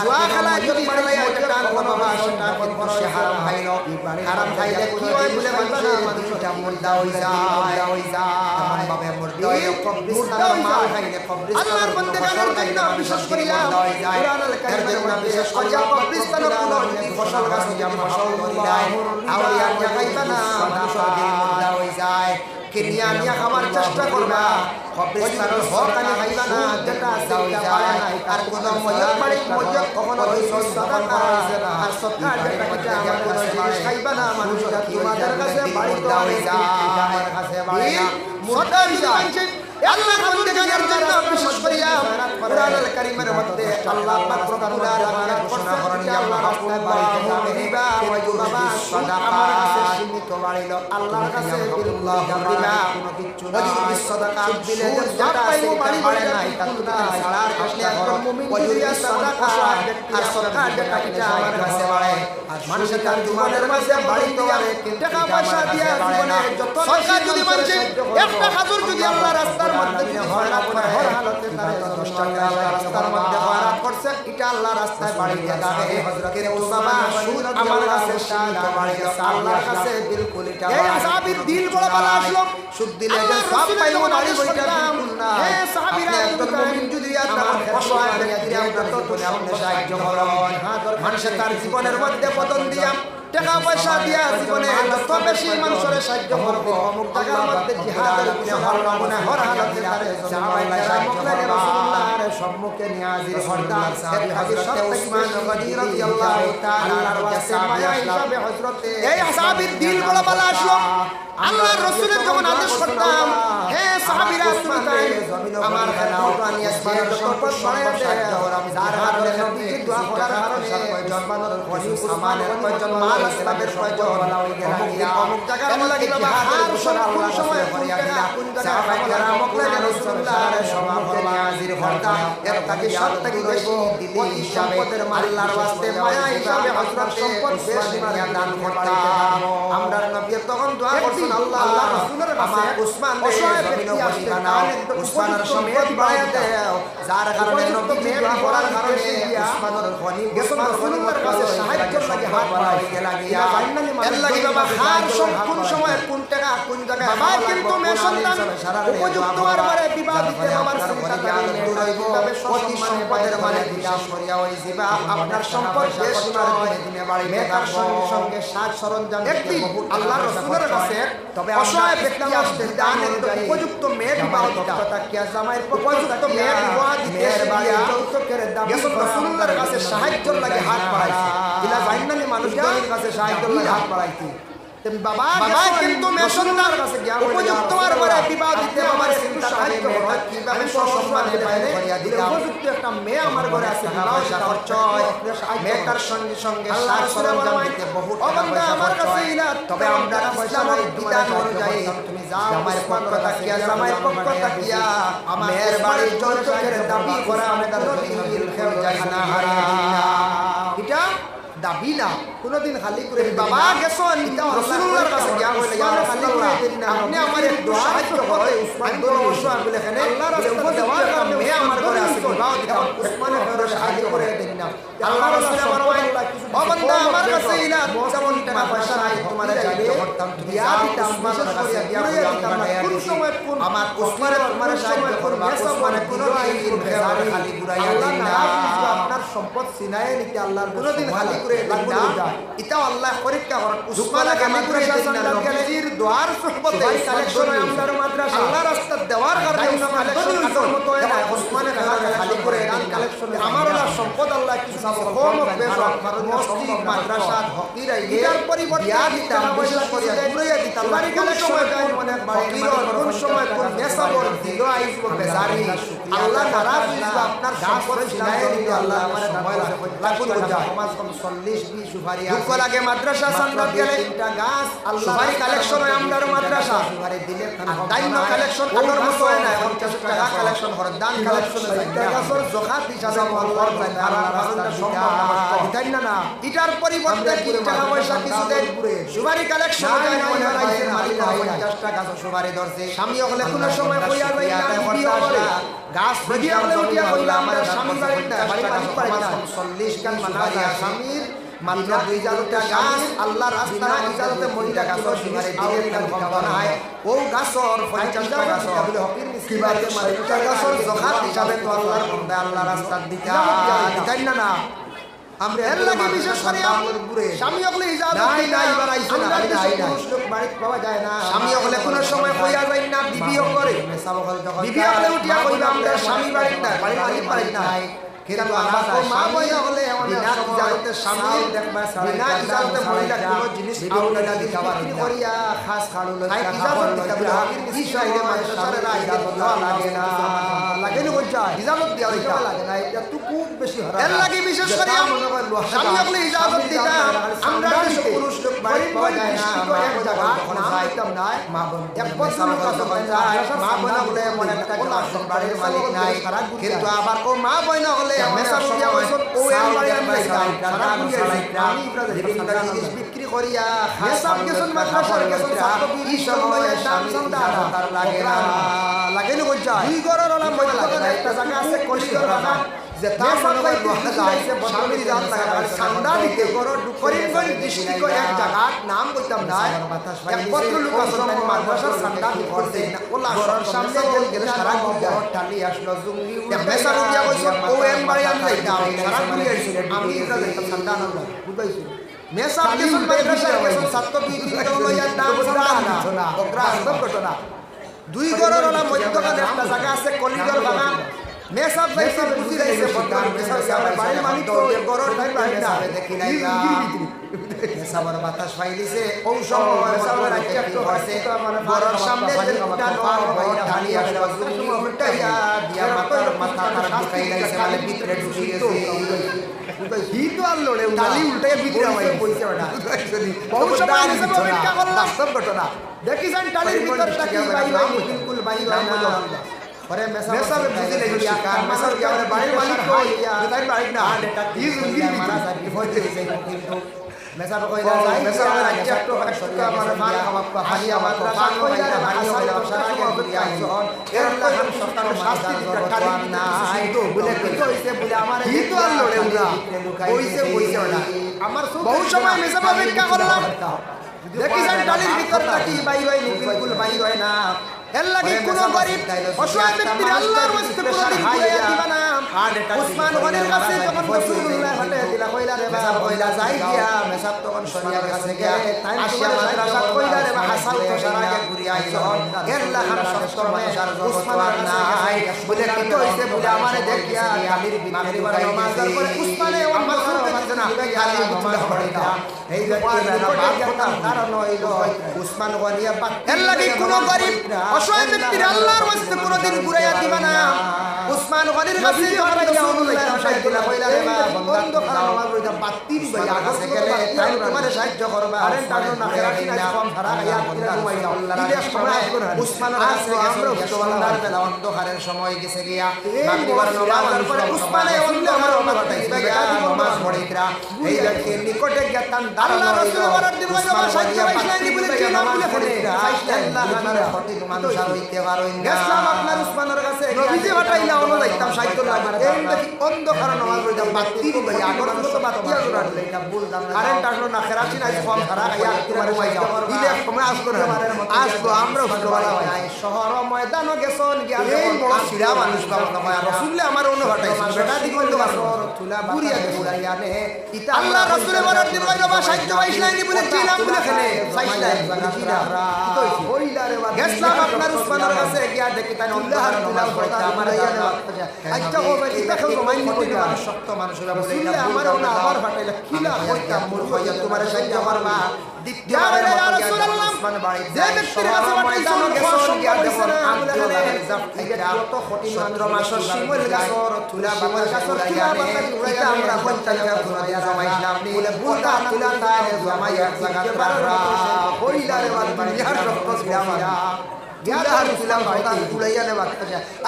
জুয়া খেলা যদি খেলায় এটা কোনো বাসনা কিন্তু সে হারাম খাইলো হারাম খাইলে কি হয় বলে বলবা না মানুষটা মুর্দা হই যায় এমন ভাবে মুর্দা হয় কবরিস্তানের মাল খাইলে আল্লাহর বান্দাদের জন্য বিশেষ করিয়া কুরআনুল কারীমের বিশেষ করিয়া কবরিস্তানের কোন যদি ফসল গাছ যদি আমরা ফসল করি দেয় আউলিয়া কে খাইবা না মানুষের দিল মুর্দা হই যায় কিনিয়া নিয়া খাবার চেষ্টা করবা কবরিস্তানের হকানি খাইবা না যেটা আছে এটা পারে না আর কোন মজক বাড়ি মজক কখনো সাদাকা আর সদকা যেটা এটা আমার জিনিস খাইবা না মানুষরা তোমাদের কাছে বাড়ি তো হই যায় আমার কাছে বাড়ি না মোটা হিসাবে আল্লাহ বান্দাদের জন্য বিশেষ করিয়া কুরআনুল কারীমের মধ্যে আল্লাহ পাক প্রকার ঘোষণা করেন আল্লাহ রাসূলের বাড়িতে যাবে রিবা ওয়া যুবা সাদাকা আমার কাছে সীমিত বাড়িলো আল্লাহর কাছে বিল্লাহ রিবা কোনো কিছু না ওই সাদাকা দিলে যেটা আছে বাড়ি বাড়ে না এটা তো সারার আসলে একদম মুমিন দিয়া সাদাকা আর সাদাকা যেটা এটা আমার কাছে বাড়ে মানুষের তার জীবনের মাঝে বাড়ি তো আরে টাকা পয়সা দিয়া জীবনে যত সরকার যদি বলছে একটা হাজুর যদি আল্লাহর রাস্তার মধ্যে হয়রাত করে হর হালতে তারে 10 টাকা রাস্তার মধ্যে হয়রাত করছে এটা আল্লাহর রাস্তায় বাড়ি দেখাবে হযরত ওসামা সুদ আমার কাছে শান্ত বাড়ি আল্লাহর কাছে বিলকুল এটা এই সাহাবীর দিল বড় ভালো আসলো সুদ দিলে যে সব পাইবো বাড়ি বইটা বিলকুল না হে সাহাবীরা একজন মুমিন যদি আপনার অসহায় ব্যক্তি আমরা তো আপনি সাহায্য করুন মানুষের তার জীবনের মধ্যে পতন দিয়া টাকা পয়সা দিয়া জীবনে যত বেশি মানুষের সাহায্য করব অমুক জায়গার মধ্যে জিহাদের উপরে হরমনে হর হালতে তারে সাহাবায়ে কেরাম রাসূলুল্লাহর সম্মুখে নিয়ে হাজির হরদার সাহাবী হযরত উসমান গনি রাদিয়াল্লাহু তাআলা আনহু সাহাবী হিসাবে হযরত এই সাহাবীর দিল বড় ভালো আসলো আল্লাহর রাসূলের যখন আদেশ করতাম হে সাহাবীরা তুমি তাই আমার খেদমত নিয়ে আসবে যত পছন্দ সাহায্য আমি যার হাতে নবী দোয়া করার কারণে জন্মানোর খনি সামানের প্রয়োজন মাল আসবাবের প্রয়োজন অমুক জায়গার এমন লাগে বাবা হার সম্পূর্ণ সময় করিয়া দিলা কোন জায়গায় কামলা মকলে রাসূলুল্লাহর সম্মুখে হাজির হরতা এর তাকে সব থেকে বেশি দিলি হিসাবে আল্লাহর ওয়াস্তে মায়া হিসাবে হযরত সম্পদ বেশি নিয়া দান করতা আমরা নবী তখন দোয়া করছেন আল্লাহ রাসূলের কাছে উসমান অসহায় ব্যক্তি আসতে বানাও উসমানের সম্পদ বাড়ায় দাও যার কারণে নবী দোয়া করার কারণে উসমানের খনি রাসূলুল্লাহর কাছে সাহায্য লাগে হাত বাড়াইতে লাগিয়া এর লাগি বাবা হার সম্পূর্ণ সময় কোন টাকা কোন জায়গায় বাবা কিন্তু মে সন্তান উপযুক্ত আরবারে বিবাহ দিতে আমার চিন্তা দূরাইব অতি সম্পদের মালিক বিশেষ করিয়া ওই জিবা আপনার সম্পদ বেশ দিনে বাড়ি মেকার সঙ্গে সঙ্গে সাজ সরঞ্জাম একদিন আল্লাহর রাসূলের কাছে তবে অসহায় ব্যক্তি আসতে দান উপযুক্ত মেয়ে বিবাহ দিতে তাকিয়া জামাইয়ের উপযুক্ত মেয়ে বিবাহ দিতে বাড়ি যৌতুকের দাবি রাসূলুল্লাহর কাছে সাহায্য লাগে হাত বাড়াইছে ইলা জান্নাতি মানুষদের কাছে সাহায্য লাগে হাত বাড়াইছে বাবা কিন্তু মেশনার কাছে গিয়া উপযুক্ত আরবারে বিবাহ দিতে আমার চিন্তা সাহায্য হয় কিভাবে সম্মান দেবাইলে উপযুক্ত একটা মেয়ে আমার ঘরে আছে বিবাহ খরচ হয় মেয়েটার সঙ্গে সঙ্গে সাজ সরঞ্জাম দিতে বহুত টাকা আমার কাছে ইলা তবে আমরা ইসলামের বিধান অনুযায়ী তুমি যাও জামাইয়ের পক্ষ তাকিয়া জামাইয়ের পক্ষ তাকিয়া মেয়ের বাড়ির যৌতুকের দাবি করা আমাদের নবীর খেল যায় না এটা দাবি না কোনদিন খালি করে বাবা গেছো রাসূলুল্লাহর কাছে গিয়া কইলে ইয়া রাসূলুল্লাহ আপনি আমার একটু সাহায্য করতে উসমান বড় অসহায় বলে এখানে আল্লাহর রাসূল দেওয়ার কারণে মেয়ে আমার ঘরে আছে বিবাহ দিতাম উসমানের ঘরে সাহায্য করে দেন না আল্লাহ রাসূল ফরমায় ও বান্দা আমার কাছে ইলা যেমন টাকা পয়সা নাই তোমার চাইলে করতাম দিয়া দিতাম উসমানের কাছে গিয়া দিতাম কোন সময় কোন আমার উসমানের তোমার সাহায্য করবা উসমানে কোনো আইন বেজার খালি ঘুরাইয়া দেন না আপনার সম্পদ সিনায়ে নিতে আল্লাহর কোনদিন খালি করে এটাও আল্লাহ পরীক্ষা করেন উসমান গালি করে নবীর দোয়ার সুহবতে কালেকশন আমদার মাদ্রাসা আল্লাহ রাস্তা দেওয়ার কারণে উসমান কালেকশন মত হয় না উসমানের খালি করে গান কালেকশন আমার আল্লাহ সম্পদ আল্লাহ কিছু কম বেশক মসজিদ মাদ্রাসা হকির এর পরিবর্তে দিতাম বিশেষ করে ঘুরাইয়া দিতাম বাড়ি কালেকশন মানে হকির কোন সময় কোন নেসাবর দিল আইব বেজারি আল্লাহ নারাজ হইবা আপনার সম্পদ সিনায়ে দিতে আল্লাহ আমার সময় লাগুন যায় সমাজ কম 40 সুপারি দুঃখ লাগে মাদ্রাসা সান্দাত গেলে তিনটা গাছ আল্লাহ সুপারি কালেকশন হয় আমদার মাদ্রাসা সুপারি দিলে দাইন কালেকশন আগর মতো হয় না 50 টাকা কালেকশন হর দান কালেকশন হয় গাছর জখাত হিসাবে মহল্লার যায় আর বারোটা সম্পদ দিতাই না ইটার পরিবর্তে কি টাকা পয়সা কিছু দেন সুপারি কালেকশন হয় না মনে রাখেন মালিক 50 টাকা সুপারি ধরছে স্বামী হলে কোন সময় কইয়া যায় না বিয়ে করে গাছ বেরিয়ে হলে উঠিয়া কইলা আমার স্বামী বাড়ি না বাড়ি পারে না 40 গান মানা যায় স্বামীর মাত্র 2000 টাকা গাছ আল্লাহর রাস্তায় ইজাজতে মহিলা গাছ সুপারি দিনের কাজ করা হয় ও গাছর 50 টাকা বলে হকির মিসকিবাতে মালিকা গাছর জখাত হিসাবে তো আল্লাহর বন্দা আল্লাহর রাস্তার দিতাই না আমরা এর লাগি বিশেষ করে স্বামী হলে ইজাজত নাই বাড়াইছে না লোক বাড়িতে পাওয়া যায় না স্বামী হলে কোন সময় কইয়া যায় না বিবিও করে বিবি হলে উঠিয়া কইবা আমরা স্বামী বাড়ি না বাড়ি মালিক বাড়ি না কিন্তু আমার মা বইয়া হলে বিনা ইজাজতে স্বামী দেখবা বিনা ইজাজতে মহিলা কোন জিনিস আউলা দিতে করিয়া খাস খাড়ু লই ইজাজত দিতে বলে কি চাইলে মাদ্রাসারে না ইজাজত লাগে না লাগে না বুঝা ইজাজত দেওয়া লাগে না এটা তো খুব বেশি হারাম এর লাগি বিশেষ করে স্বামী হলে ইজাজত দিতা আমরা পুরুষ লোক বাড়ি পাওয়া যায় না এক জায়গা নাম দিতাম না মা বোন এক বছর কাছে যায় মা বোন বলে মনে একটা ক্লাস বাড়ির মালিক নাই কিন্তু আবার ও মা বোন হলে মেসাব দিয়া বছর ও এর বাড়ি আমরা সারা আমি জিনিস বিক্রি করিয়া মেসাব গেছন মাদ্রাসার গেছন ছাত্র কি সময় দাম সন্ধ্যা তার লাগে না লাগে না বুঝা দুই গড়র হলা মধ্যখানে একটা জায়গা আছে কলিগর বাবা যে তার মনে লোহা যাইছে স্বামীর জান লাগা সান্দা দিতে গড়র করিমগঞ্জ ডিস্ট্রিক্ট এক জায়গার নাম বলতাম না এক পত্র লোক আসলে মাদ্রাসার সান্দা করতে না ওলা গড়র সামনে গেলে সারা গড় টালি আসলো জুঙ্গি মেসাব দিয়া বছর ও এম বাড়ি আমি যাইতাম সারা ঘুরে আসছিল আমি এটা দেখতাম সান্দা না বুঝাইছি মেসাব গেছন মাদ্রাসার গেছন ছাত্র বিক্রি করলো ইয়ার নাম সান্দা না ওকরা সব ঘটনা দুই গড়র হলা মধ্যখানে একটা জায়গা আছে কলিগর বাবা মেসাব যাইছে বুঝি যাইছে বর্তমান মেসাব সামনে বাড়ির মালিক তো গড়র ঠাই বাড়ি না দেখি নাই মেসাবর বাতাস ফাইলিছে ও সময় মেসাবর আচ্ছা তো হইছে গড়র সামনে যে দুটা নর ঢালি আসলো জুমি উল্টাইয়া দিয়া মাথা তার ঢুকাই লাইছে মানে ভিতরে ঢুকি গেছে হি তো আর লড়ে ঢালি উল্টাইয়া ভিতরে হইছে পয়সা ওটা বহু সময় মেসাবর অপেক্ষা করলাম বাস্তব ঘটনা দেখিছেন টালির ভিতর তাকি ভাই ভাই বিলকুল ভাই ভাই না পরে মেসাবে বুঝি নেই শিকার মেসাব কি আমাদের বাড়ির মালিক কই তাই বাড়ি না ইজ উঙ্গির মারা সাকি হইতে কিন্তু মেসাব কইরা যাই মেসাব রাজ্য তো সরকার মানে মান খাওয়া হালি আমার পান কইরা হালি হইলা সারা কি আইছো এর লাগান সরকার শাস্তি দিতে টালি না আইতো বলে কইছে বলে আমারে ই তো আর লড়ে না কইছে না আমার বহু সময় মেসাব অপেক্ষা করলাম দেখিছেন টালির ভিতর তাকি ভাই ভাই বিলকুল ভাই হয় না এর লাগি কোন গরিব অসহায় ব্যক্তির আল্লাহর ওয়াস্তে কোনদিন ঘুরাইয়া দিবা না উসমান গনির কাছে যখন রাসূলুল্লাহ হতে দিলা কইলা রে বাবা কইলা যাই গিয়া মেসাব তখন শরিয়ার কাছে গিয়া আসিয়া মাদ্রাসা কইলা রে বাবা হাসান তো সারাকে ঘুরিয়া আইছো এর লাগান সত্য মানুষার উসমান নাই বলে কি কইছে বলে আমারে দেখিয়া কালির ভিতরে নামাজের পরে উসমানে ওর মাসুর কাছে না কালি নামাজ পড়িতা এই যে কথা কারণ হইল উসমান গনিয়া এর লাগি কোন গরিব অসহায় ব্যক্তির আল্লাহর ওয়াস্তে কোনদিন ঘুরাইয়া দিবা না উসমান গনির কাছে যখন রাসূলুল্লাহ সাইয়্যিদুল কইলা রে বাবা বন্ধ করা নামাজ পড়িতা বাতির ভাই আগে গেলে তাই তোমারে সাহায্য করবা কারণ তার না খেরাটি না কম ধারা ইয়া বন্ধা ঘুমাইয়া দিলে সময় উসমান রাসূল আমরা সুবহানাল্লাহ বেলা অন্ধকারের সময় গেছে গিয়া মাগরিবের নামাজের পরে উসমানে অন্ধকার নামাজ পড়িতরা এই ব্যক্তির নিকটে গিয়া তান আল্লাহ রাসূল বরার দিন বাবা সাহায্য পাইছানি বলে কি নাম বলে পড়িতরা আল্লাহ নামের ফটি মানুষার হইতে পারোই না ইসলাম আপনার উসমানের কাছে নবীজি হটাইলা ono যাইতাম সাহিত্য লাগে এই দেখি অন্ধকার নামাজ পড়িতাম বাতির ভাই আগর তো বাতিয়া জোড়া এটা বলতাম না কারেন্ট আসলো না খেরাটি নাই কম ধারা ইয়া তোমার হই যাও দিলে সময় আসলো না আসলো আমরা ভালোবালা ভাই শহর ময়দান গেছন গিয়া এই বড় সিরা মানুষ পাবো না ভাই রাসূলুল্লাহ আমার ono হটাইছে বেটা দিক বন্ধ করো তুলা বুড়িয়া বুড়াইয়া নে ইতা আল্লাহ রাসূলের বরার দিন ভাই বাবা সাহিত্য পাইছলাইনি বলে কি নাম বলে খেলে সাইছলাই কিরা কইলা রে গেছলাম আপনার উসমানের কাছে গিয়া দেখি তাই আল্লাহর নামাজ পড়তে আমার আচ্ছা ও ভাই এটা কেউ মাইন্ড কইরা শক্ত মানুষের বলে এটা আমার ওনা আবার ফাটাইলা কিলা কইতা মোর কইয়া তোমার সাহায্য করবা দ্বিতীয় ইয়া রাসূলুল্লাহ যে ব্যক্তির কাছে পাঠাইছো গিয়া দেখো আমলে জাফাইটা কত খটি চন্দ্র মাসের শিমুল গাছর তুলা বাবার গাছর তুলা বাবা উড়াইয়া আমরা পঞ্চালিকা ঘুরা দিয়া জমাইছিলাম বলে বুলটা তুলা তাই জমাই এক জায়গা পারা কইলা রে বাবা দুনিয়ার রক্ত ছিলামারা গিয়ার ছিলাম ভাইটি উড়াইয়া নেবা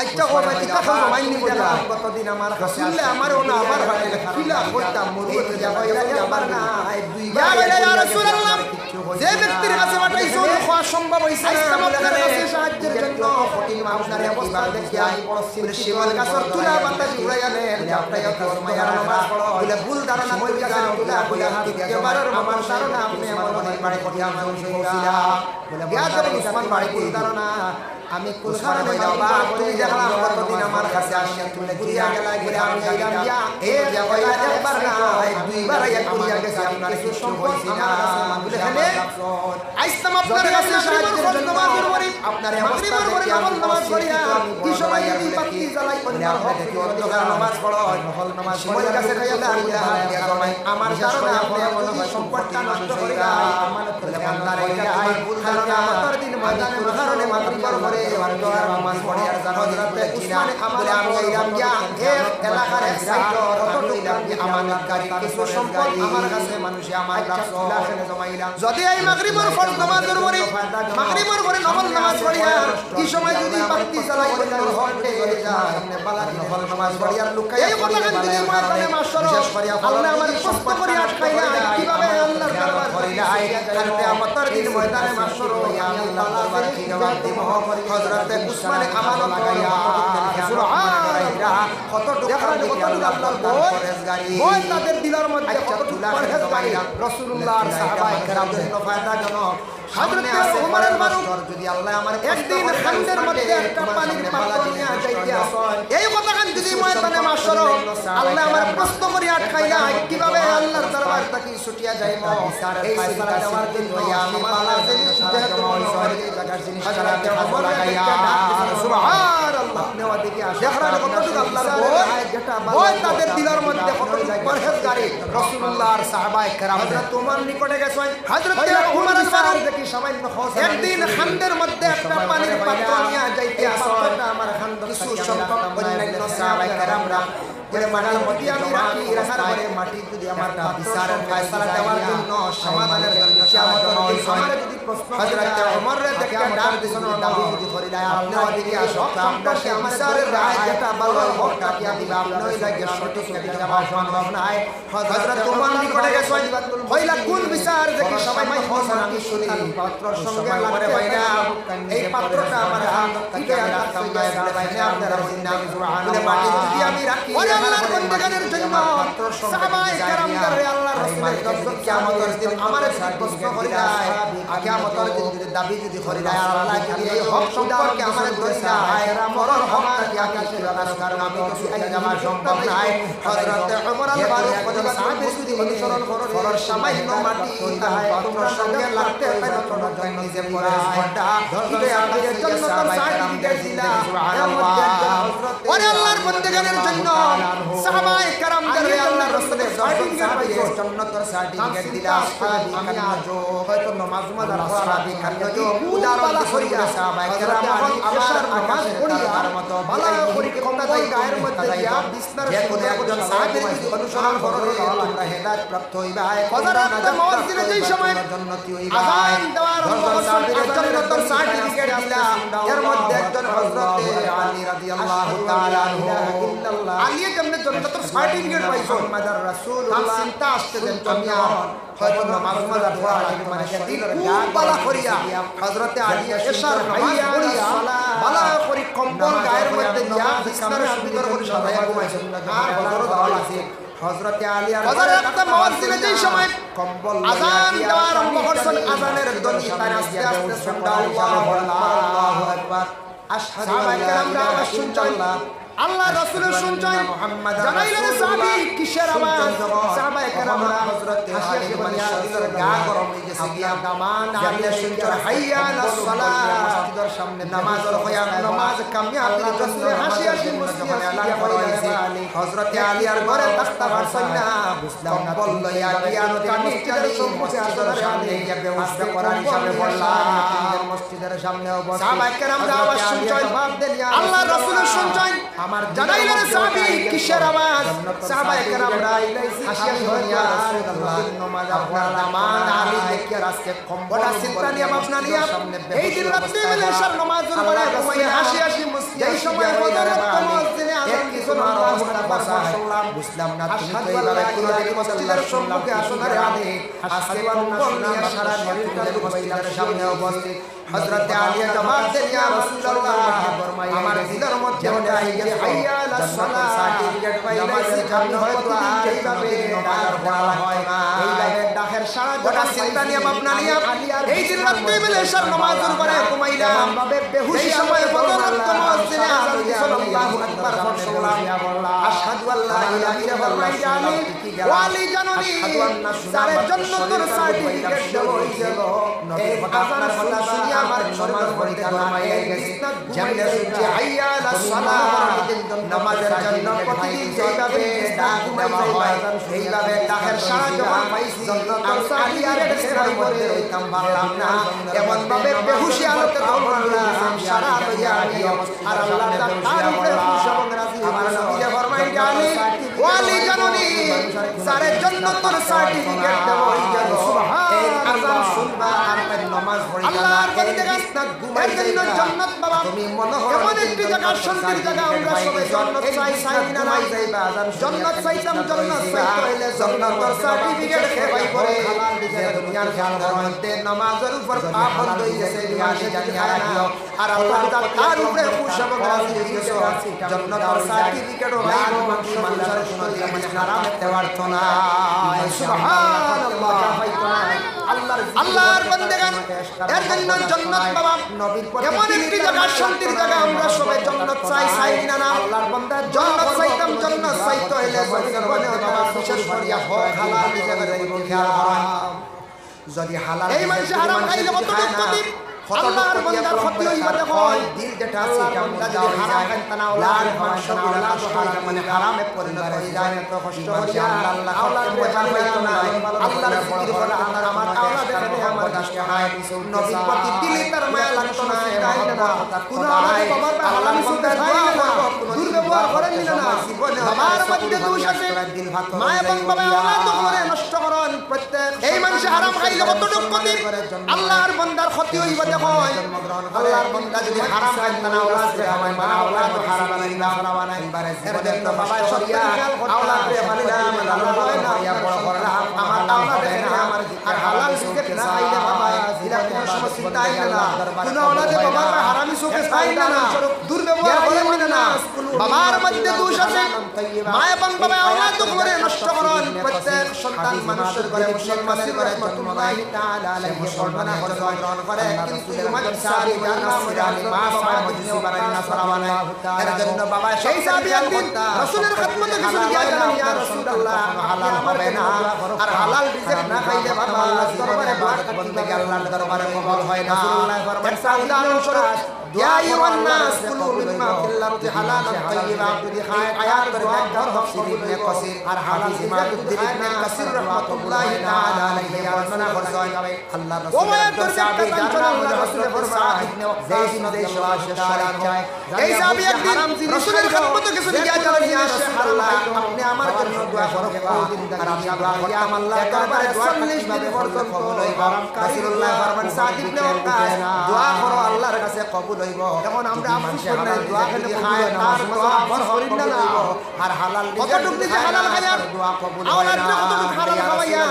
আচ্ছা ও ভাই এটা খাও মাইনি কইলা কতদিন আমার কাছে আমার ওনা আবার ফাটাইলা কিলা কইতাম মরিতে যাবা আবার না দুই ইয়া রাসূলুল্লাহ যে ব্যক্তির কাছে পাঠাইছো খাওয়া সম্ভব হইছে না আপনার কাছে সাহায্যের জন্য কঠিন মানুষের অবস্থা দেখি আই পড়ছিল শিবল গাছর তুলা বাতাস উড়াইয়া নে আপনারা তোর মায়ার নামাজ পড়ো বলে ভুল ধারণা মই কাছে তুলা বলে এবারের আমার ধারণা আপনি আমার বাড়ি কঠিয়া মানুষ হইছিলা বলে গিয়া তো উসমান বাড়ি ভুল ধারণা আমি কোথায় হই যাবা তুমি দেখলাম কতদিন আমার কাছে আসিয়া তুলে ঘুরিয়া গেলা ঘুরে আমি যাইলাম গিয়া এই যে কইলা একবার না দুইবার আইয়া ঘুরিয়া গেছে আপনার কিছু সম্পদ না বলে এখানে আইসলাম আপনার কাছে সাহায্যের জন্য নামাজের পরে আপনার মাগরিবের পরে নামাজ পড়িয়া কি সময় যদি বাতি জ্বালাই কোনটা হবে কি অন্ধকার নামাজ পড়ো নহল নামাজ সময় কাছে খাইয়া দাঁড়িয়া হাতিয়া জমাই আমার কারণে আপনি মনে হয় সম্পদটা নষ্ট করিয়া আমানত করে আল্লাহর এই আই ভুল ধারণা আমার দিন ময়দানে কারণে মাগরিবের পরে অন্ধকার নামাজ পড়ে আর হযরত উসমান আমলে আমি আইলাম গিয়া এক এলাকার এক সাইড অতটুকু আমানতকারী কিছু সম্পদ আমার কাছে মানুষে আমার রাখছো জমাইলাম যদি এই মাগরিবের ফরজ নামাজের পরে মাগরিবের পরে নফল নামাজ পড়িয়া কি সময় যদি বাতি জ্বালাই বন্ধ হতে যায় আপনি বালার নফল নামাজ পড়িয়া লুকাইয়া এই কথা যদি ময়দানে মাশাআল্লাহ বিশেষ করিয়া আল্লাহ আমার কষ্ট করে আটকাইয়া কিভাবে আল্লাহর দরবার করিয়া কালকে আমাদের দিন ময়দানে মাশাআল্লাহ আমি আল্লাহর দরবার কি জবাব দিব হযরত উসমান আমানত লাগাইয়া সুবহানাল্লাহ কতটুকু আল্লাহর পরহেজগারি ওই তাদের দিলের মধ্যে কতটুকু পরহেজগারি রাসূলুল্লাহর সাহাবায়ে কেরামদের ফায়দাজনক হযরত ওমরের ফারুক যদি আল্লাহ আমার একদিন খান্ডের মধ্যে একটা পানির পাত্র নিয়ে যাইতে আসেন এই কথাখান যদি ময়দানে মাশাআল্লাহ আল্লাহ আমার প্রশ্ন করে আটকাইলা কিভাবে আল্লাহর দরবার থেকে ছুটিয়া যাইব এই ফয়সালা দেওয়ার জন্য আমি পালা জিনিস যেহেতু মনসরি জায়গার জিনিস সারাতে ওমর লাগাইয়া সুবহানাল্লাহ নেওয়া দিকে আসে দেখরান কতটুকু আল্লাহর ওই তাদের দিলের মধ্যে কতটুকু পরহেজগারি রাসূলুল্লাহর সাহাবায়ে কেরাম হযরত ওমর নিকটে গেছেন হযরত ওমর ফারুক দেখি সামান্য একদিন খান্ডের মধ্যে একটা পানির পাত্র নিয়ে যাইতে আসেন আমার খান্ড কিছু সংখ্যক অন্যান্য সাহাবায়ে কেরামরা বলে মাটির মধ্যে আমি রাখি রাখার পরে মাটি যদি আমার বিচারের ফয়সালা দেওয়ার জন্য সমাধানের জন্য কিয়ামতের দিন আমারে যদি প্রশ্ন হযরত ওমর রে দেখে ডাক দিছেন দাবি যদি করি না আপনি ওদিকে আসো আমরা সে বিচারের রায় যেটা ভালো হক কাটিয়া দিবা আপনি ওই লাগে সঠিক একটা ভাব সম্ভব নাই হযরত ওমর নিকটে গেছেন হইলা কোন বিচার দেখি সবাই হসন আমি শুনি পাত্রর সঙ্গে লাগতে বাইনা এই পাত্রটা আমার হাত থেকে রাখতাম না বাইনা আপনারা জিন্নাহ সুবহানাল্লাহ মাটি যদি আমি রাখি ওরে আল্লাহর বন্দেগানের জন্য সাহাবায়ে কেরামদের আল্লাহর রাসূলের দরজা কিয়ামতের দিন আমারে প্রশ্ন করি যায় কিয়ামতের দিন যদি দাবি যদি করি যায় আল্লাহ যদি এই হক সম্পর্কে আমারে ধরি না মরণ হকটা কি আমি কিভাবে কারণ আমি তো শুকাই যাওয়া সম্ভব নাই হযরত ওমর আল ফারুক বলেন সাহাবী যদি অনুসরণ করার সামান্য মাটি পাত্রর সঙ্গে লাগতে পারে তোমার জন্য যে পরাটা ধরে আমাকে জান্নাতের সার্টিফিকেট দিলা সুবহানাল্লাহ ওরে আল্লাহর বন্দেগানের জন্য সাহাবায়ে কেরামদের আল্লাহর রাসূলের সার্টিফিকেট জান্নাতের সার্টিফিকেট দিলা আমি আজ হয়তো নামাজ মাদার সাহাবী খান্নতি উদাহরণ করিয়া সাহাবায়ে কেরাম আমার আকাশ পড়িয়ার মতো বালা করি কথা দেই গায়ের মধ্যে দিয়া বিছনার কোণে একজন সাহাবীর অনুসরণ করলে তোমরা হেদায়েত প্রাপ্ত হইবা হযরত মুয়াজ্জিন যেই সময় জান্নাতি হইবা আযান দেওয়ার জান্নাতের সার্টিফিকেট দিলা এর মধ্যে একজন হযরত আলী রাদিয়াল্লাহু তাআলা আনহু আলী কেমনে জান্নাতের সার্টিফিকেট পাইছো মুহাম্মদুর রাসূলুল্লাহ চিন্তা আসতে দেন আমি হয়তো নামাজ মাদার পড়া লাগবে মানে সেদিন খুব বালা করিয়া হযরত আলী এশার নামাজ পড়িয়া বালা করি কম্বল গায়ের মধ্যে দিয়া বিছানার ভিতর করে সাজায়া ঘুমাইছেন আর হযরত আলী হযরত আলী আর হযরত মুয়াজ্জিন যেই সময় কম্বল আযান দেওয়া আরম্ভ করছেন আযানের ধ্বনি তার আস্তে আস্তে শুনতে আল্লাহু আকবার আশহাদু আল্লা ইলাহা ইল্লাল্লাহ আল্লাহ রাসূলের শুনছেন মুহাম্মদ জানাইলেন সাহাবী কিসের আওয়াজ সাহাবায়ে কেরামরা হযরত আলী মানসুরের গা গরম হয়ে গেছে গিয়া দামান আলী শুনছেন হাইয়া আলাস সালাহ মসজিদের সামনে নামাজের হয়া নামাজ কামিয়াব রাসূল হাসি হাসি মসজিদে এলান করাইছে হযরত আলী আর ঘরে তাস্তা ভারছেন না বুঝলাম না বলল ইয়া গিয়া কানি চলে মসজিদের সামনে গিয়া ব্যবস্থা করার হিসাবে বললাম মসজিদের সামনে অবস্থা সাহাবায়ে কেরামরা আওয়াজ শুনছেন আল্লাহ রাসূলের শুনছেন আমার জানাইলেন সাহাবী কিসের আওয়াজ সাহাবায়ে কেরামরা হাসি হাসি হইয়া রাসূলুল্লাহ নামাজ আপনার নামান আলী দেখে আজকে কম্বলটা চিন্তা নিয়ে আপনা নিয়া এই দিন রাতে বেলা এশার নামাজের পরে ঘুমাইয়া হাসি হাসি মসজিদ এই সময় হযরত মুয়াজ্জিনে আযান কিছু নামাজ পড়া শুনলাম বুঝলাম না তুমি তো এইভাবে কোন দিকে মসজিদের সম্মুখে আসো না রে আলী আজকে কম্বল নিয়ে সারা শরীরটা মসজিদের সামনে উপস্থিত হযরত আলী জবাব দেন ইয়া রাসূলুল্লাহ আমার দিলের মধ্যে ওঠাই গেছে হাইয়া আলাস সালাহ সার্টিফিকেট পাইলে জানি হয়তো এইভাবে নামাজ পড়া হয় না এইভাবে ডাকের সারা গোটা চিন্তা নিয়ে ভাবনা নিয়ে এই দিন রাতে বেলা এশার নামাজের পরে ঘুমাইলাম ভাবে বেহুশি সময় হযরত মুয়াজ্জিনে আযান সাল্লাল্লাহু আকবার শুনলাম আশহাদু আল্লা ইলাহা ইল্লাল্লাহ ওয়ালি জাননি সারে জান্নাতের সার্টিফিকেট দেব হইছিল এই আযান শুনিয়া আমার শরীরের মধ্যে ঘুমাইয়া গেছে জানলে শুনছি হাইয়া আলাস সালাহ নামাজের জন্য প্রতিদিন যেভাবে ডাক দেওয়া হয় এইভাবে ডাকের সারা যখন পাইছি আমি আর বিছানার মধ্যে রইতাম পারলাম না এমন ভাবে বেহুশি হালতে দৌড়ালাম সারা লইয়া আমি আর আল্লাহ তার উপরে খুশি এবং রাজি আমার নবী যে ফরমাইলেন আলী ওয়ালি জাননি সারে জান্নাতের সার্টিফিকেট দেব হইল সুবহানাল্লাহ আযান শুনবা আর নামাজ পড়িবা আল্লাহর বন্দেগান ঘুমাই জন্য জান্নাত বাবা তুমি মনে হয় এমন একটি জায়গা শান্তির জায়গা আমরা সবাই জান্নাত চাই না নাই যাইবা আযান জান্নাত চাইতাম জান্নাত চাইতে হইলে জান্নাতের সার্টিফিকেট খেবাই পড়ে হালাল দিছে দুনিয়ার জান্নাতের মধ্যে নামাজের উপর পাবন্দ হই গেছে বিয়াশি জানিয়া রাখিও আর আল্লাহ তার উপরে খুশি এবং রাজি হইছে জান্নাতের সার্টিফিকেটও নাই মানুষের কোনো দিন মানে হারাম দেওয়ার তো না সুবহানাল্লাহ আল্লাহর বান্দাগান এর জন্য জান্নাত বাবা নবীর পথে এমন একটি জায়গা শান্তির জায়গা আমরা সবাই জান্নাত চাই না না আল্লাহর বান্দা জান্নাত চাইতাম জান্নাত চাইতে হইলে জীবনে বাবা বিশেষ করিয়া হক হালাল হিসেবে যাইব খেয়াল হারাম যদি হালাল এই মানুষ হারাম খাইলে কত ক্ষতি আল্লাহর বান্দার ক্ষতি হইবা দেখো দিল যেটা আছে এটা আমরা যদি হারাম খাইতা না লাল মাংস লাল হারাম মানে হারামে পরিণত হয়ে যায় তো কষ্ট হইয়া আল্লাহ আল্লাহর বোঝান হইতো না আল্লাহর জিকির করে আমার আওলাদ দেখে আমার কষ্ট হয় নবীর প্রতি দিলে তার মায়া লাগতো না তাই না কোন আওলাদ বাবার হালাল শুনতে চাই না দুর্ব্যবহার করেন না জীবনে বাবার মধ্যে দোষ আছে মা এবং বাবা আওলাদ করে নষ্ট করন প্রত্যেক এই মানুষে হারাম খাইলে কতটুকু ক্ষতি আল্লাহর বান্দার ক্ষতি হইবে দেখো আল্লাহর বান্দা যদি হারাম খায় না আওলাদ রে আমায় মা আওলাদ হারাম বানাইবা হারাম বানাইবারে এর জন্য বাবা শরিয়া আওলাদ রে বানাইলাম আল্লাহ বানাইনা ইয়া বড় করলাম আমার আওলাদ রে আমার আর হালাল রিজিক না খাইলে বাবা ইলা কোন সমস্যা নাই না কোন আওলাদে বাবা হারামি সুখে খাই না দুর্ব্যবহার করে না বাবার মধ্যে দোষ আছে মা এবং বাবা আওলাদ করে নষ্ট করেন প্রত্যেক সন্তান মানুষের ঘরে মুসলমানের ঘরে রহমাতুল্লাহি তাআলা আলাইহি মুসলমান করে গ্রহণ করে কিন্তু মাদ্রাসাবি জান্নাতি মা বাবা মজলিসি বানাই না সরাবানা এর জন্য বাবা সেই সাহাবী একদিন রাসূলের খিদমতে কিছু দিয়া গেলেন ইয়া রাসূলুল্লাহ হালাল হবে না আর হালাল রিজিক না খাইলে বাবা আল্লাহর দরবারে দোয়া বندگی আল্লাহর দরবারে কবুল হয় না একটা উদাহরণ স্বরূপ ইয়া আইয়ুহান নাস কুলু মিম্মা ফিল আরদি হালালান তাইয়্যিবা যদি খায় আয়াত করে ব্যাখ্যা তাফসীর ইবনে কাসির আর হাদিস ইমামুদ্দিন ইবনে কাসির রাহমাতুল্লাহি তাআলা আলাইহি বর্ণনা করেছেন আল্লাহর রাসূলের সাহাবী জান্নাতুল রাসূলের ফরমান ইবনে যায়েদ রাদিয়াল্লাহু এই সাহাবী একদিন রাসূলের খিদমতে কিছু দিয়া গেলেন ইয়া রাসূলুল্লাহ আপনি আমার জন্য দোয়া করবেন আর আমি আল্লাহর দরবারে 40 দিন পর্যন্ত কবুল হইব রাসূলুল্লাহ ফরমান সাদ ইবনে ওয়াক্কাস দোয়া করো আল্লাহর কাছে কবুল হইব এখন আমরা আফসোস করি না দোয়া করলে খায় তার দোয়া বড় হরিণ না আর হালাল কতটুকু দিতে হালাল খায়ার দোয়া কবুল হয় না কতটুকু হালাল খাওয়ায়া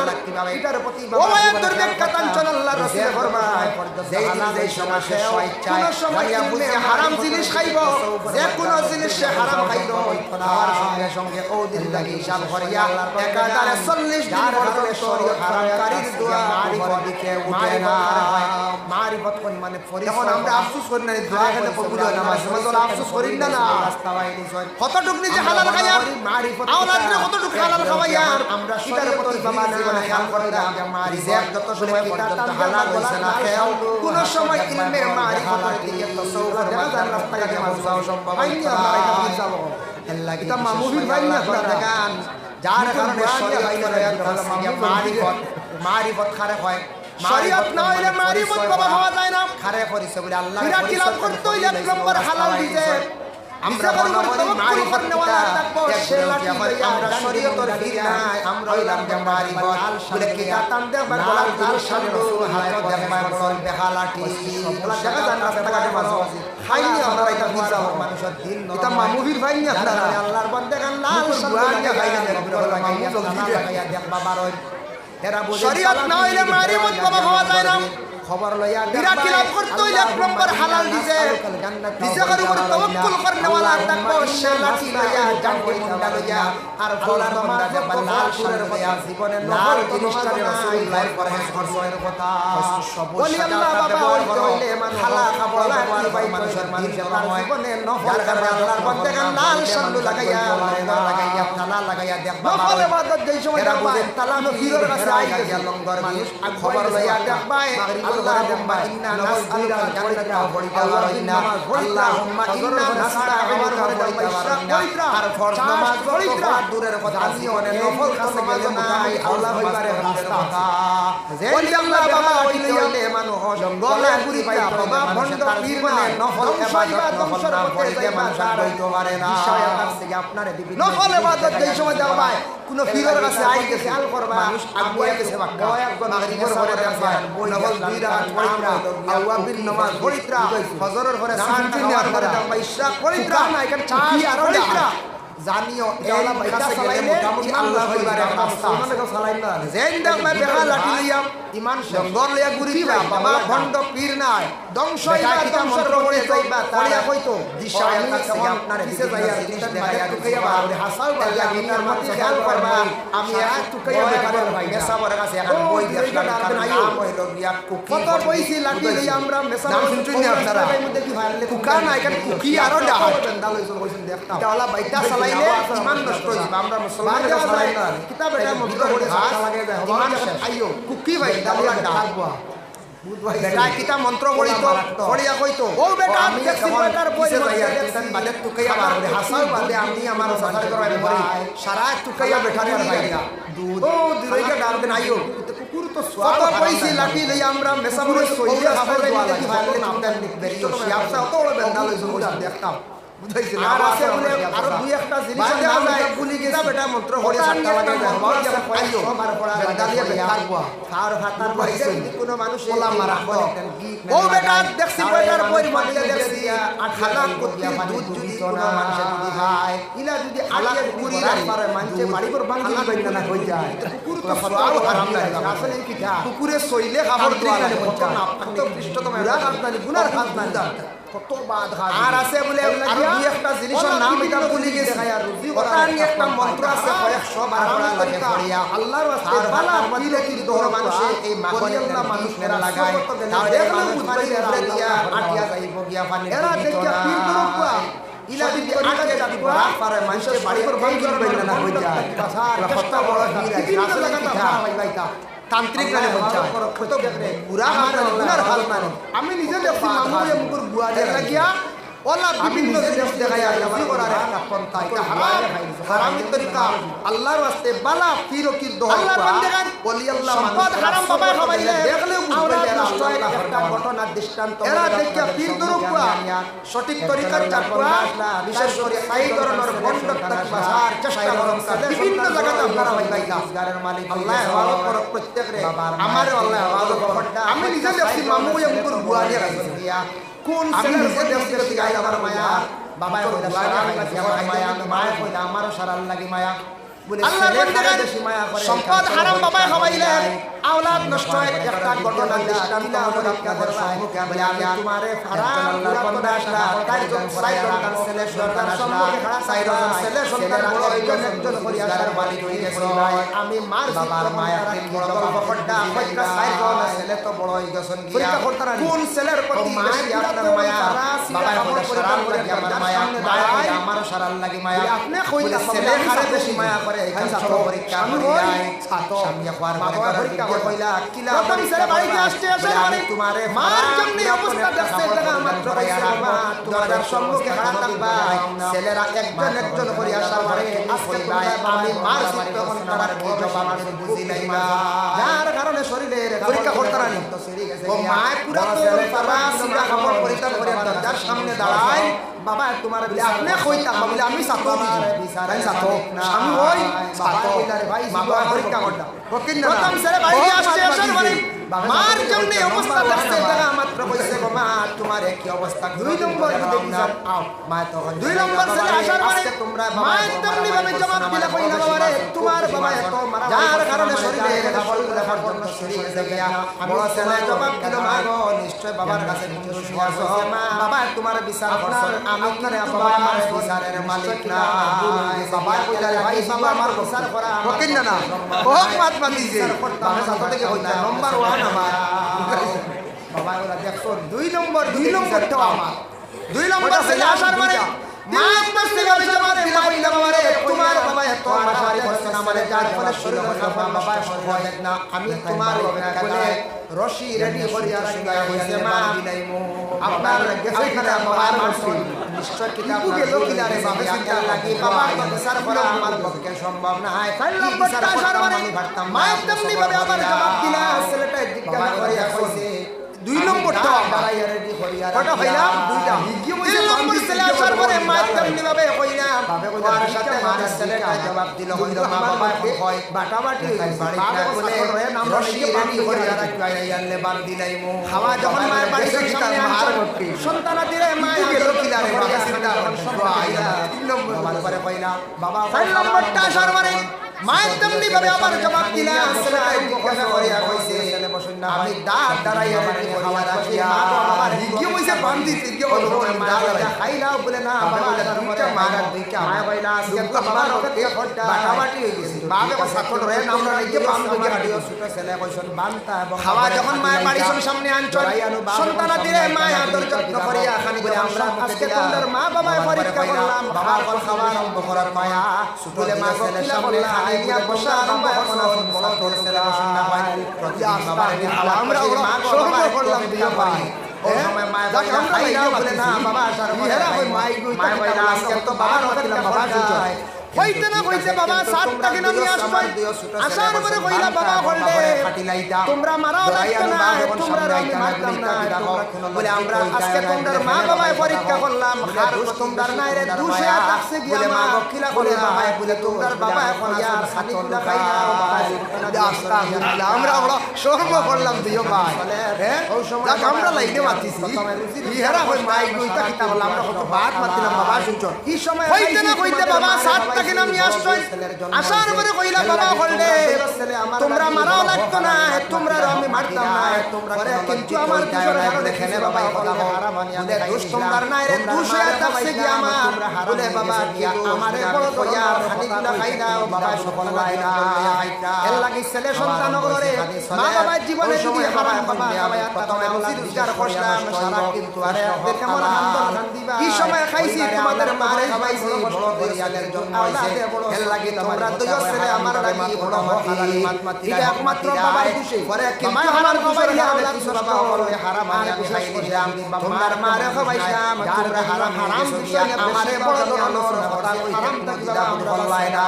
এটার প্রতি ও মায়ের দরবে কাতাঞ্চল আল্লাহর রাসূল ফরমায় যেই দিন যেই সমস্যা কোন সময় বুঝে হারাম জিনিস খাইব যে কোন জিনিস সে হারাম খাইল খাওয়ার সঙ্গে সঙ্গে ও দিন লাগি হিসাব করিয়া একাধারে 40 দিন পর্যন্ত শরীয়ত হারামকারীর দোয়া মারিফত দিকে উঠে না মারিফত কোন মানে এখন আমরা আফসোস করি না দোয়া খেলে কবুল হয় না মাঝে মাঝে আফসোস করি না কতটুকু নিজে হালাল খাইয়া মারিফত আওলাদরে কতটুকু হালাল খাওয়াইয়া আমরা এটার প্রতি বাবা জীবনে খেয়াল করে না রিজিক যত সময় পর্যন্ত হালাল হইছে না খেয়াল কোন সময় ইলমে মারিফতের দিকে তাসাউফের মাধ্যমে রাস্তায় যাওয়া সম্ভব হয় না আমরা এটা যাব আল্লাহ এটা মামুহির ভাই না আপনারা দেখেন যার কারণে শরীয়ত মারিফত খারে হয় শরীয়ত না হইলে মারিফত বাবা হওয়া যায় না খারে করিছে বলে আল্লাহ ফিরা কিলাম করতে হইলে এক নম্বর হালাল দিতে আমরা বলবো মারিফত নেওয়ালা থাকবো সেলাটি আমরা শরীয়তের ভিড় নাই আমরা হইলাম যে মারিফত বলে কি কাতান দেখবার গলার তাল সামনে হাতে দেখবার বল বেহালাটি বলা জায়গা জান রাস্তাঘাটে মাঝে খাইনি আমরা এটা বুঝাবো মানুষের দিন এটা মামুহির ভাই না আপনারা আল্লাহর বান্দা গান লাল সামনে খাইনা দেখবার লাগাইয়া লাগাইয়া দেখবা বারোই এরা বুঝে শরীয়ত না হইলে মারিফত বাবা হওয়া যায় না খবর লইয়া বিরা কিলাম করতে হইলে এক নম্বর হালাল দিছে রিজিকের উপর তাওয়াক্কুল করনে ওয়ালা থাকবো সে লাঠি লইয়া জাঙ্গি মুন্ডা লইয়া আর আল্লাহর বান্দা লাল সুরের কথা জীবনে নফল জিনিসটারে রাসূলুল্লাহর পরহেজ করছেন কথা বলি আল্লাহ বাবা হইলে মান হালা খাবো লাঠি ভাই মানুষের জীবনে নফল করে আল্লাহর বান্দা লাল শামলু লাগাইয়া তালা লাগাইয়া দেখবা নফল ইবাদত যেই সময় দেখবা তালা ফিরের কাছে আইয়া লঙ্গর মানুষ খবর লইয়া দেখবা اللهم إنا نسألك الجنة وإنا اللهم إنا نستعينك وإنا আর ফরজ নামাজ পড়িত্রা দূরের কথা জীবনে নফল কাছে গেলে নাই আল্লাহ হইবারে রাস্তা ওই আল্লাহ বাবা হইলে মানুষ জঙ্গলে ঘুরি পাই বাবা ভন্ড জীবনে নফল ইবাদত নফল না পড়িতে মানুষ হইতে পারে না বিষয় আছে আপনারে দিবি নফল ইবাদত যেই সময় দেখবা কোন ফিরের কাছে আই গেছে আল করবা মানুষ আগুয়া গেছে বাক্কা একজন মাগরিবের পরে দেখবা নফল বিরাট পড়িত্রা আওয়াবিন নামাজ পড়িত্রা ফজরের পরে শান্তি নেওয়ার পরে দেখবা ইশরাক পড়িত্রা না এখানে কি আর পড়িত্রা জানিও এই কাছে গেলে মোটামুটি আল্লাহ হইবারে রাস্তা মানে চালাই না যেন দেখবা বেহা লাঠি লইয়া ইমান জঙ্গল লইয়া ঘুরি বাবা ভন্ড পীর নাই ধ্বংস হইবা ধ্বংসের পরে যাইবা তারিয়া কইতো দিশা আছে আপনারে দিশে যাইয়া জিনিস দেখাইয়া টুকাইয়া বাবা হাসাল বাল্লা গিনার মধ্যে খেয়াল করবা আমি এক টুকাইয়া বেকার ভাই মেসাবরের কাছে এখন বই দিয়া নাম হইল গিয়া কত বইছি লাঠি লইয়া আমরা মেসাবর শুনছুই না আপনারা কুকা না এখানে কুকি আরো ডাল চন্দা লইছো কইছেন দেখতা তাওলা বাইটা চালাইলে ইমান নষ্ট হইবা আমরা মুসলমান চালাই না কিতাব এটা মধ্যে করে হাত লাগাই যায় ইমান আইও কুকি ভাই দাওলা ডালবা বেটা কিতা মন্ত্র পড়িতো পড়িয়া কইতো ও বেটা দেখছি বেটার বই যাইয়া তেন বাদে টুকাইয়া বারে হাসাল বাদে আমি আমার সাফার করাই ভাই সারা টুকাইয়া বেটার ভাইয়া দুধ ও দুইটা ডালবেন আইও কুকুর তো কত পয়সা লাঠি লই আমরা মেসাবরে সইয়া খাবার দোয়া লাগি ভাই নাম দেন বেরিও শিয়াবসা তো বেন্দা লইছো দেখতাম বুঝাইছিল আর আছে বলে আরো দুই একটা জিনিসের নাম নাই ভুলি গেছে বেটা মন্ত্র করে ওটা সাতটা নিয়ে লাগে একটা মর মন্ত্র যা আছে, পাইছো সবার পড়া লাগে, গালিয়া বেকার বুয়া খার ভাতার বুঝাইছে যদি কোনো মানুষ পোলা মারা বলেন ও বেটা দেখছি বেটার বই মধ্যে দেখছি খালা কুত্তি দুধ যদি কোনো মানুষ যদি খায় ইলা যদি আলিয়ে পুরি রাস্তায় মানুষে বাড়ি পর ভাঙি দিবেন না হই যায় কুকুর তো সবাও হারাম লাগে আসলে কি ঠা কুকুরে সইলে খাবার দেওয়া লাগে কত পৃষ্ঠতম রাজধানী গুনার খাজনা কত বাদ আর আছে বলে আর দুই একটা জিনিসের নাম এটা ভুলি গেছে ওটা নিয়ে একটা মন্ত্র আছে কয়েকশো বার পড়া লাগে পড়িয়া আল্লাহর রাস্তে বালা দিলে কি দোর মানুষে এই মাগলি আল্লাহ মানুষ মেরা লাগায় তাহলে মানুষ মারি এরা দিয়া আটিয়া যাইব গিয়া পানি এরা দেখিয়া পীর দরবা ইলা যদি আটকে যাবি রাত পারে মানুষের বাড়ি পর ভাঙি দিবেন না হই যায় কত বড় ভিড় আছে আসলে কি থা ভাইটা তান্ত্রিক নালে হচ্ছে কত পুরা মার গুনার হাল মানে আমি নিজে দেখছি মামু এ মুকুর বুয়া দে লাগিয়া ওলা বিভিন্ন জিনিস দেখায় আর করার একটা পন্থা এটা হারাম হারামি তরিকা আল্লাহর ওয়াস্তে বালা পীর কি দোয়া আল্লাহর বান্দেগান ওলি আল্লাহ সম্পদ হারাম বাবা খাবাইলে দেখলে বুঝবে নষ্ট হয় একটা ঘটনা দৃষ্টান্ত এরা দেখিয়া পীর দরুয়া সঠিক তরিকার চাকুয়া বিশেষ করে এই ধরনের বন্ধকতা বাজার চেষ্টা করুন বিভিন্ন জায়গাতে আপনারা ভাই গাছগারের মালিক আল্লাহ হওয়ার পর প্রত্যেকরে আমার আল্লাহ হওয়ার আমি নিজে দেখছি মামু এ মুকুর বুয়া দিয়ে রাখিয়া কোন ছেলের উপর দেখতে গায় আমার মায়া বাবায় কইলা সারাল লাগি আমার মায়া মায়া কইলা আমারও সারাল লাগি মায়া বলে ছেলে খারে বেশি মায়া করে সম্পদ হারাম বাবায় খাওয়াইলে আওলাদ নষ্ট হয় একটা ঘটনা দৃষ্টান্ত হলো আপনাদের সম্মুখে বলে আমি তোমারে হারাম আল্লাহর বান্দা আসলা চারজন সাইরজন ছেলে সন্তান আসলা সাইরজন ছেলে সন্তান বড় হইজন একজন পরিবারের মালিক হয়ে গেছে আমি মার বাবার মায়া তিন বড় গল্প করতা কয়টা সাইরজন ছেলে তো বড় হয়ে গেছেন গিয়া কোন ছেলের প্রতি বেশি আপনার মায়া বাবার কইলা সারাল লাগি আমার মায়া মায়া কইলা আমারও সারাল লাগি মায়া আপনি কইলা ছেলে খারে বেশি মায়া করে এখান ছাত্র পরীক্ষা করি যায় ছাত্র সামনে হওয়ার মানে পরীক্ষা কইলা কিলা প্রথম ছেলে বাড়িতে আসছে মানে তোমারে মার জন্য অবস্থা দেখতে জায়গা মাত্র মা তোমাদের সম্মুখে হারাম থাকবা ছেলেরা একজন একজন করে আসার পরে আজকে আমি মার চিত্ত আমার কি জবাব বুঝি নাই মা যার কারণে শরীরের পরীক্ষা করতে রানি ও মা পুরা তোর পারা সিরা খবর পরীক্ষা করে দরজার সামনে দাঁড়ায় বাবা তোমার আপনি কইতা বলে আমি সাতো বিচারাই সাতো আমি ওই সাতো ভাই বাবা পরীক্ষা করতা ওকিন না প্রথম ছেলে বাইরে আসছে আসার পরে মার জন্য অবস্থা দেখতে জায়গা মাত্র কইছে গো মা তোমার কি অবস্থা দুই নম্বর যদি বিচার আও মা তো দুই নম্বর ছেলে আসার পরে তোমরা মা তেমনি ভাবে জবাব দিলা কই না বাবা রে তোমার বাবা এত মারা যার কারণে শরীরে খবর দেখার জন্য শরীরে গিয়া বড় ছেলে জবাব দিল মা গো নিশ্চয় বাবার কাছে বন্ধু শুয়াছ বাবা তোমার বিচার করছ আমি করে বাবা আমার বিচারের মালিক না বাবা কইলা ভাই বাবা আমার বিচার করা ওকিন না না বহুত মাত মাতিছে বাবা সাথে থেকে হইতা নাম্বার 1 আমার বাবা ওরা দেখছো দুই নম্বর তো আমার দুই নম্বর ছেলে আসার পরে মা একবার থেকে জবাব দিলা কইলা বাবা রে তোমার বাবা এত মারামারি করছে না মানে যার ফলে শরীর বাবা হয় না আমি তোমার বলে রশি রেডি করিয়া রাখিয়া হইছে মা দিলাইমু আপনার গেছে কিনা বাবার মারছি নিশ্চয় কিতাব গেল কিনা রে বাবা চিন্তা লাগি বাবা তো বিচার করা আমার পক্ষে সম্ভব না হয় বিচার আসার পরে মা তেমনি ভাবে আবার জবাব দিলা ছেলেটা জিজ্ঞাসা করিয়া কইছে দুই নম্বরটা দাঁড়াইয়া রেডি করিয়া কটা হইলাম দুইটা তিন নম্বর ছেলে আসার পরে মা তেমনি ভাবে কইলাম বাবার সাথে মার ছেলেটা জবাব দিল হইল মা বাবা কই বাটাবাটি বাড়িতে বলে নাম রশি রেডি করিয়া রাখিয়া আইলে বান দিলাইমু খাওয়া যখন মায়ের বাড়ি সামনে মার করতে সন্তান দিলে মা গেল কিলারে বাবা চিন্তা আইলা তিন নম্বর বাবার পরে কইলা বাবা তিন নম্বরটা আসার পরে মায়ের তেমনি ভাবে আবার জবাব দিলা ছেলেটা জিজ্ঞাসা করিয়া কইছে ছেলে বসুন না আমি দাঁত দাঁড়াইয়া খাওয়া রাখিয়া বাবা হিগিয়ে কইছে বান্দি তিগিয়ে বলো দাঁত খাইলাও বলে না বাবা দুইটা মারা দুইটা মা কইলা আজকে তো বাবার রক্তে ফটা বাটাবাটি হই গেছে বাবা কো সাকট রে নামরা নাকি বান্ধ গিয়ে হাডিও ছোট ছেলে কইছন বানতা এবং খাওয়া যখন মায়ের বাড়ি সামনে আনছন সন্তান দিলে মা আদর যত্ন করিয়া খানি বলে আমরা আজকে তোমাদের মা বাবা পরীক্ষা করলাম বাবা কল খাওয়া আরম্ভ করার মায়া ছোটলে মা ছেলে সামনে খাইয়া বসা আরম্ভ করলাম বড় তোর ছেলে বসুন না ভাই প্রতিদিন বাবা আমরা মা সহ্য করলাম দিয়া ভাই ও সময় মা বাবা খাইয়া বলে না বাবা আসার পরে মাই কইলা আজকে তো বাবা রকিলাম বাবা যাই হইতে না হইতে বাবা সাতটাকে নামি আসবাই আসার পরে কইলা বাবা বললে তোমরা মারাও লাগতো না তোমরা আমি মারতাম না বলে আমরা আজকে তোমাদের মা বাবায় পরীক্ষা করলাম আর তোমরা নাই রে দুশে আসছে গিয়া মা গকিলা বলে বাবা বলে তোমাদের বাবা এখন আর সানিগুলা খাই না আস্তাগফিরুল্লাহ আমরা বড় শরম করলাম দিও ভাই হ্যাঁ যাক আমরা লাইনে মাতিছি ইহারা কই মাই কইতা কিতা বললাম আমরা কত বাত মাতিলাম বাবা শুনছো এই সময় হইতে না হইতে বাবা সাতটাকে নামি আসছই আসার পরে কইলা বাবা বললে তোমরা মারাও লাগতো না তোমরা আমি মারতাম না তোমরা কিন্তু আমার দুশোর কারণে খেলে বাবা কথা হারাম আনি বলে দোষ তোমার নাই রে দুশে আসছে কি আমার বলে বাবা কি আমারে বড় দয়া খানিগুলা খাই দাও বাবা সকল লাই না এর লাগি ছেলে সন্তান করে মা বাবার জীবনে যদি হারাম বাবা তোমার রুজি রোজগার করলাম সারা কিন্তু আরে দেখে মন আনন্দ দিবা কি সময় খাইছি তোমাদের মারে খাইছি বড় দয়ালের জন্য হইছে এর লাগি তোমরা দুইও ছেলে আমার লাগি বড় মাতি এটা একমাত্র বাবার খুশি করে কিন্তু আমার বাবার আওলাদ বাবা বলে হারাম আমি খাই দিলাম তোমার মারে খাইছিলাম তোমরা হারাম হারাম বিষয় আমারে বড় ধরনের কথা হারাম দিলাম বললাই না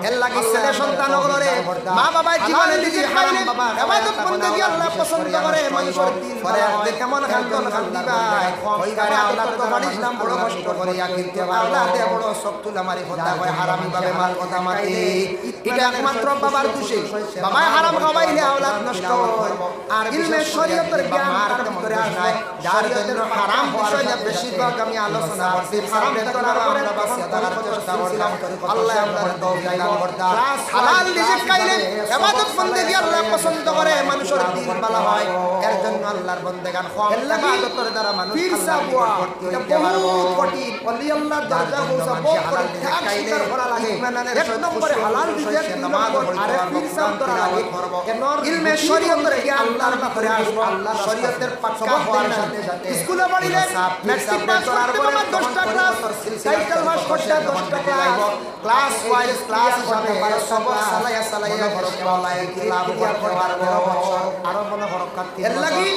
এর লাগি ছেলে সন্তান করে মা বাবা জীবনে দিদি খাইলে ইবাদত বندگی আল্লাহ পছন্দ করে মানুষের দিল করে আপনি কেমন খান্তন খান্দিবা ওই গারে আওলাদ তো বাড়িছিলাম বড় কষ্ট করে কিন্তু আওলাদে বড় শক্তুল আমারে কথা হয় হারামি ভাবে মাল কথা মাতে এটা একমাত্র বাবার দোষে বাবা হারাম খাওয়াইলে আওলাদ নষ্ট হয় আর ইলমে শরীয়তের জ্ঞান আর করে আসে যার জন্য হারাম বিষয় নিয়ে বেশিরভাগ আমি আলোচনা করছি হারাম করার আমরা বাসি আদার চেষ্টা করলাম আল্লাহ আমাদের তৌফিক দান করতা হালাল রিজিক খাইলে ইবাদত বندگی আল্লাহ পছন্দ করে মানুষের দিল ভালো হয় এর জন্য আল্লাহর বান্দাগান ইবাদতের দ্বারা মানুষ আল্লাহর করতে পারবো কঠিন ওলি আল্লাহর দরজা পৌঁছা বহুত ত্যাগ স্বীকার করা লাগে এক নম্বরে হালাল রিজিক নামাজ আর পীর সাহেব করা লাগে ইলমে শরীয়তের জ্ঞান আল্লাহর ব্যাপারে আসবো আল্লাহ শরীয়তের পাক্কা হওয়ার সাথে সাথে স্কুলে পড়িলে ম্যাট্রিক পাস করতে বাবা 10টা ক্লাস সাইকেল মাস করতে 10টা ক্লাস ওয়াইজ ক্লাস হিসাবে সবক সালাইয়া ঘর পাওয়া লাগে লাভ করতে পারবো আরো মনে হরকত এর লাগি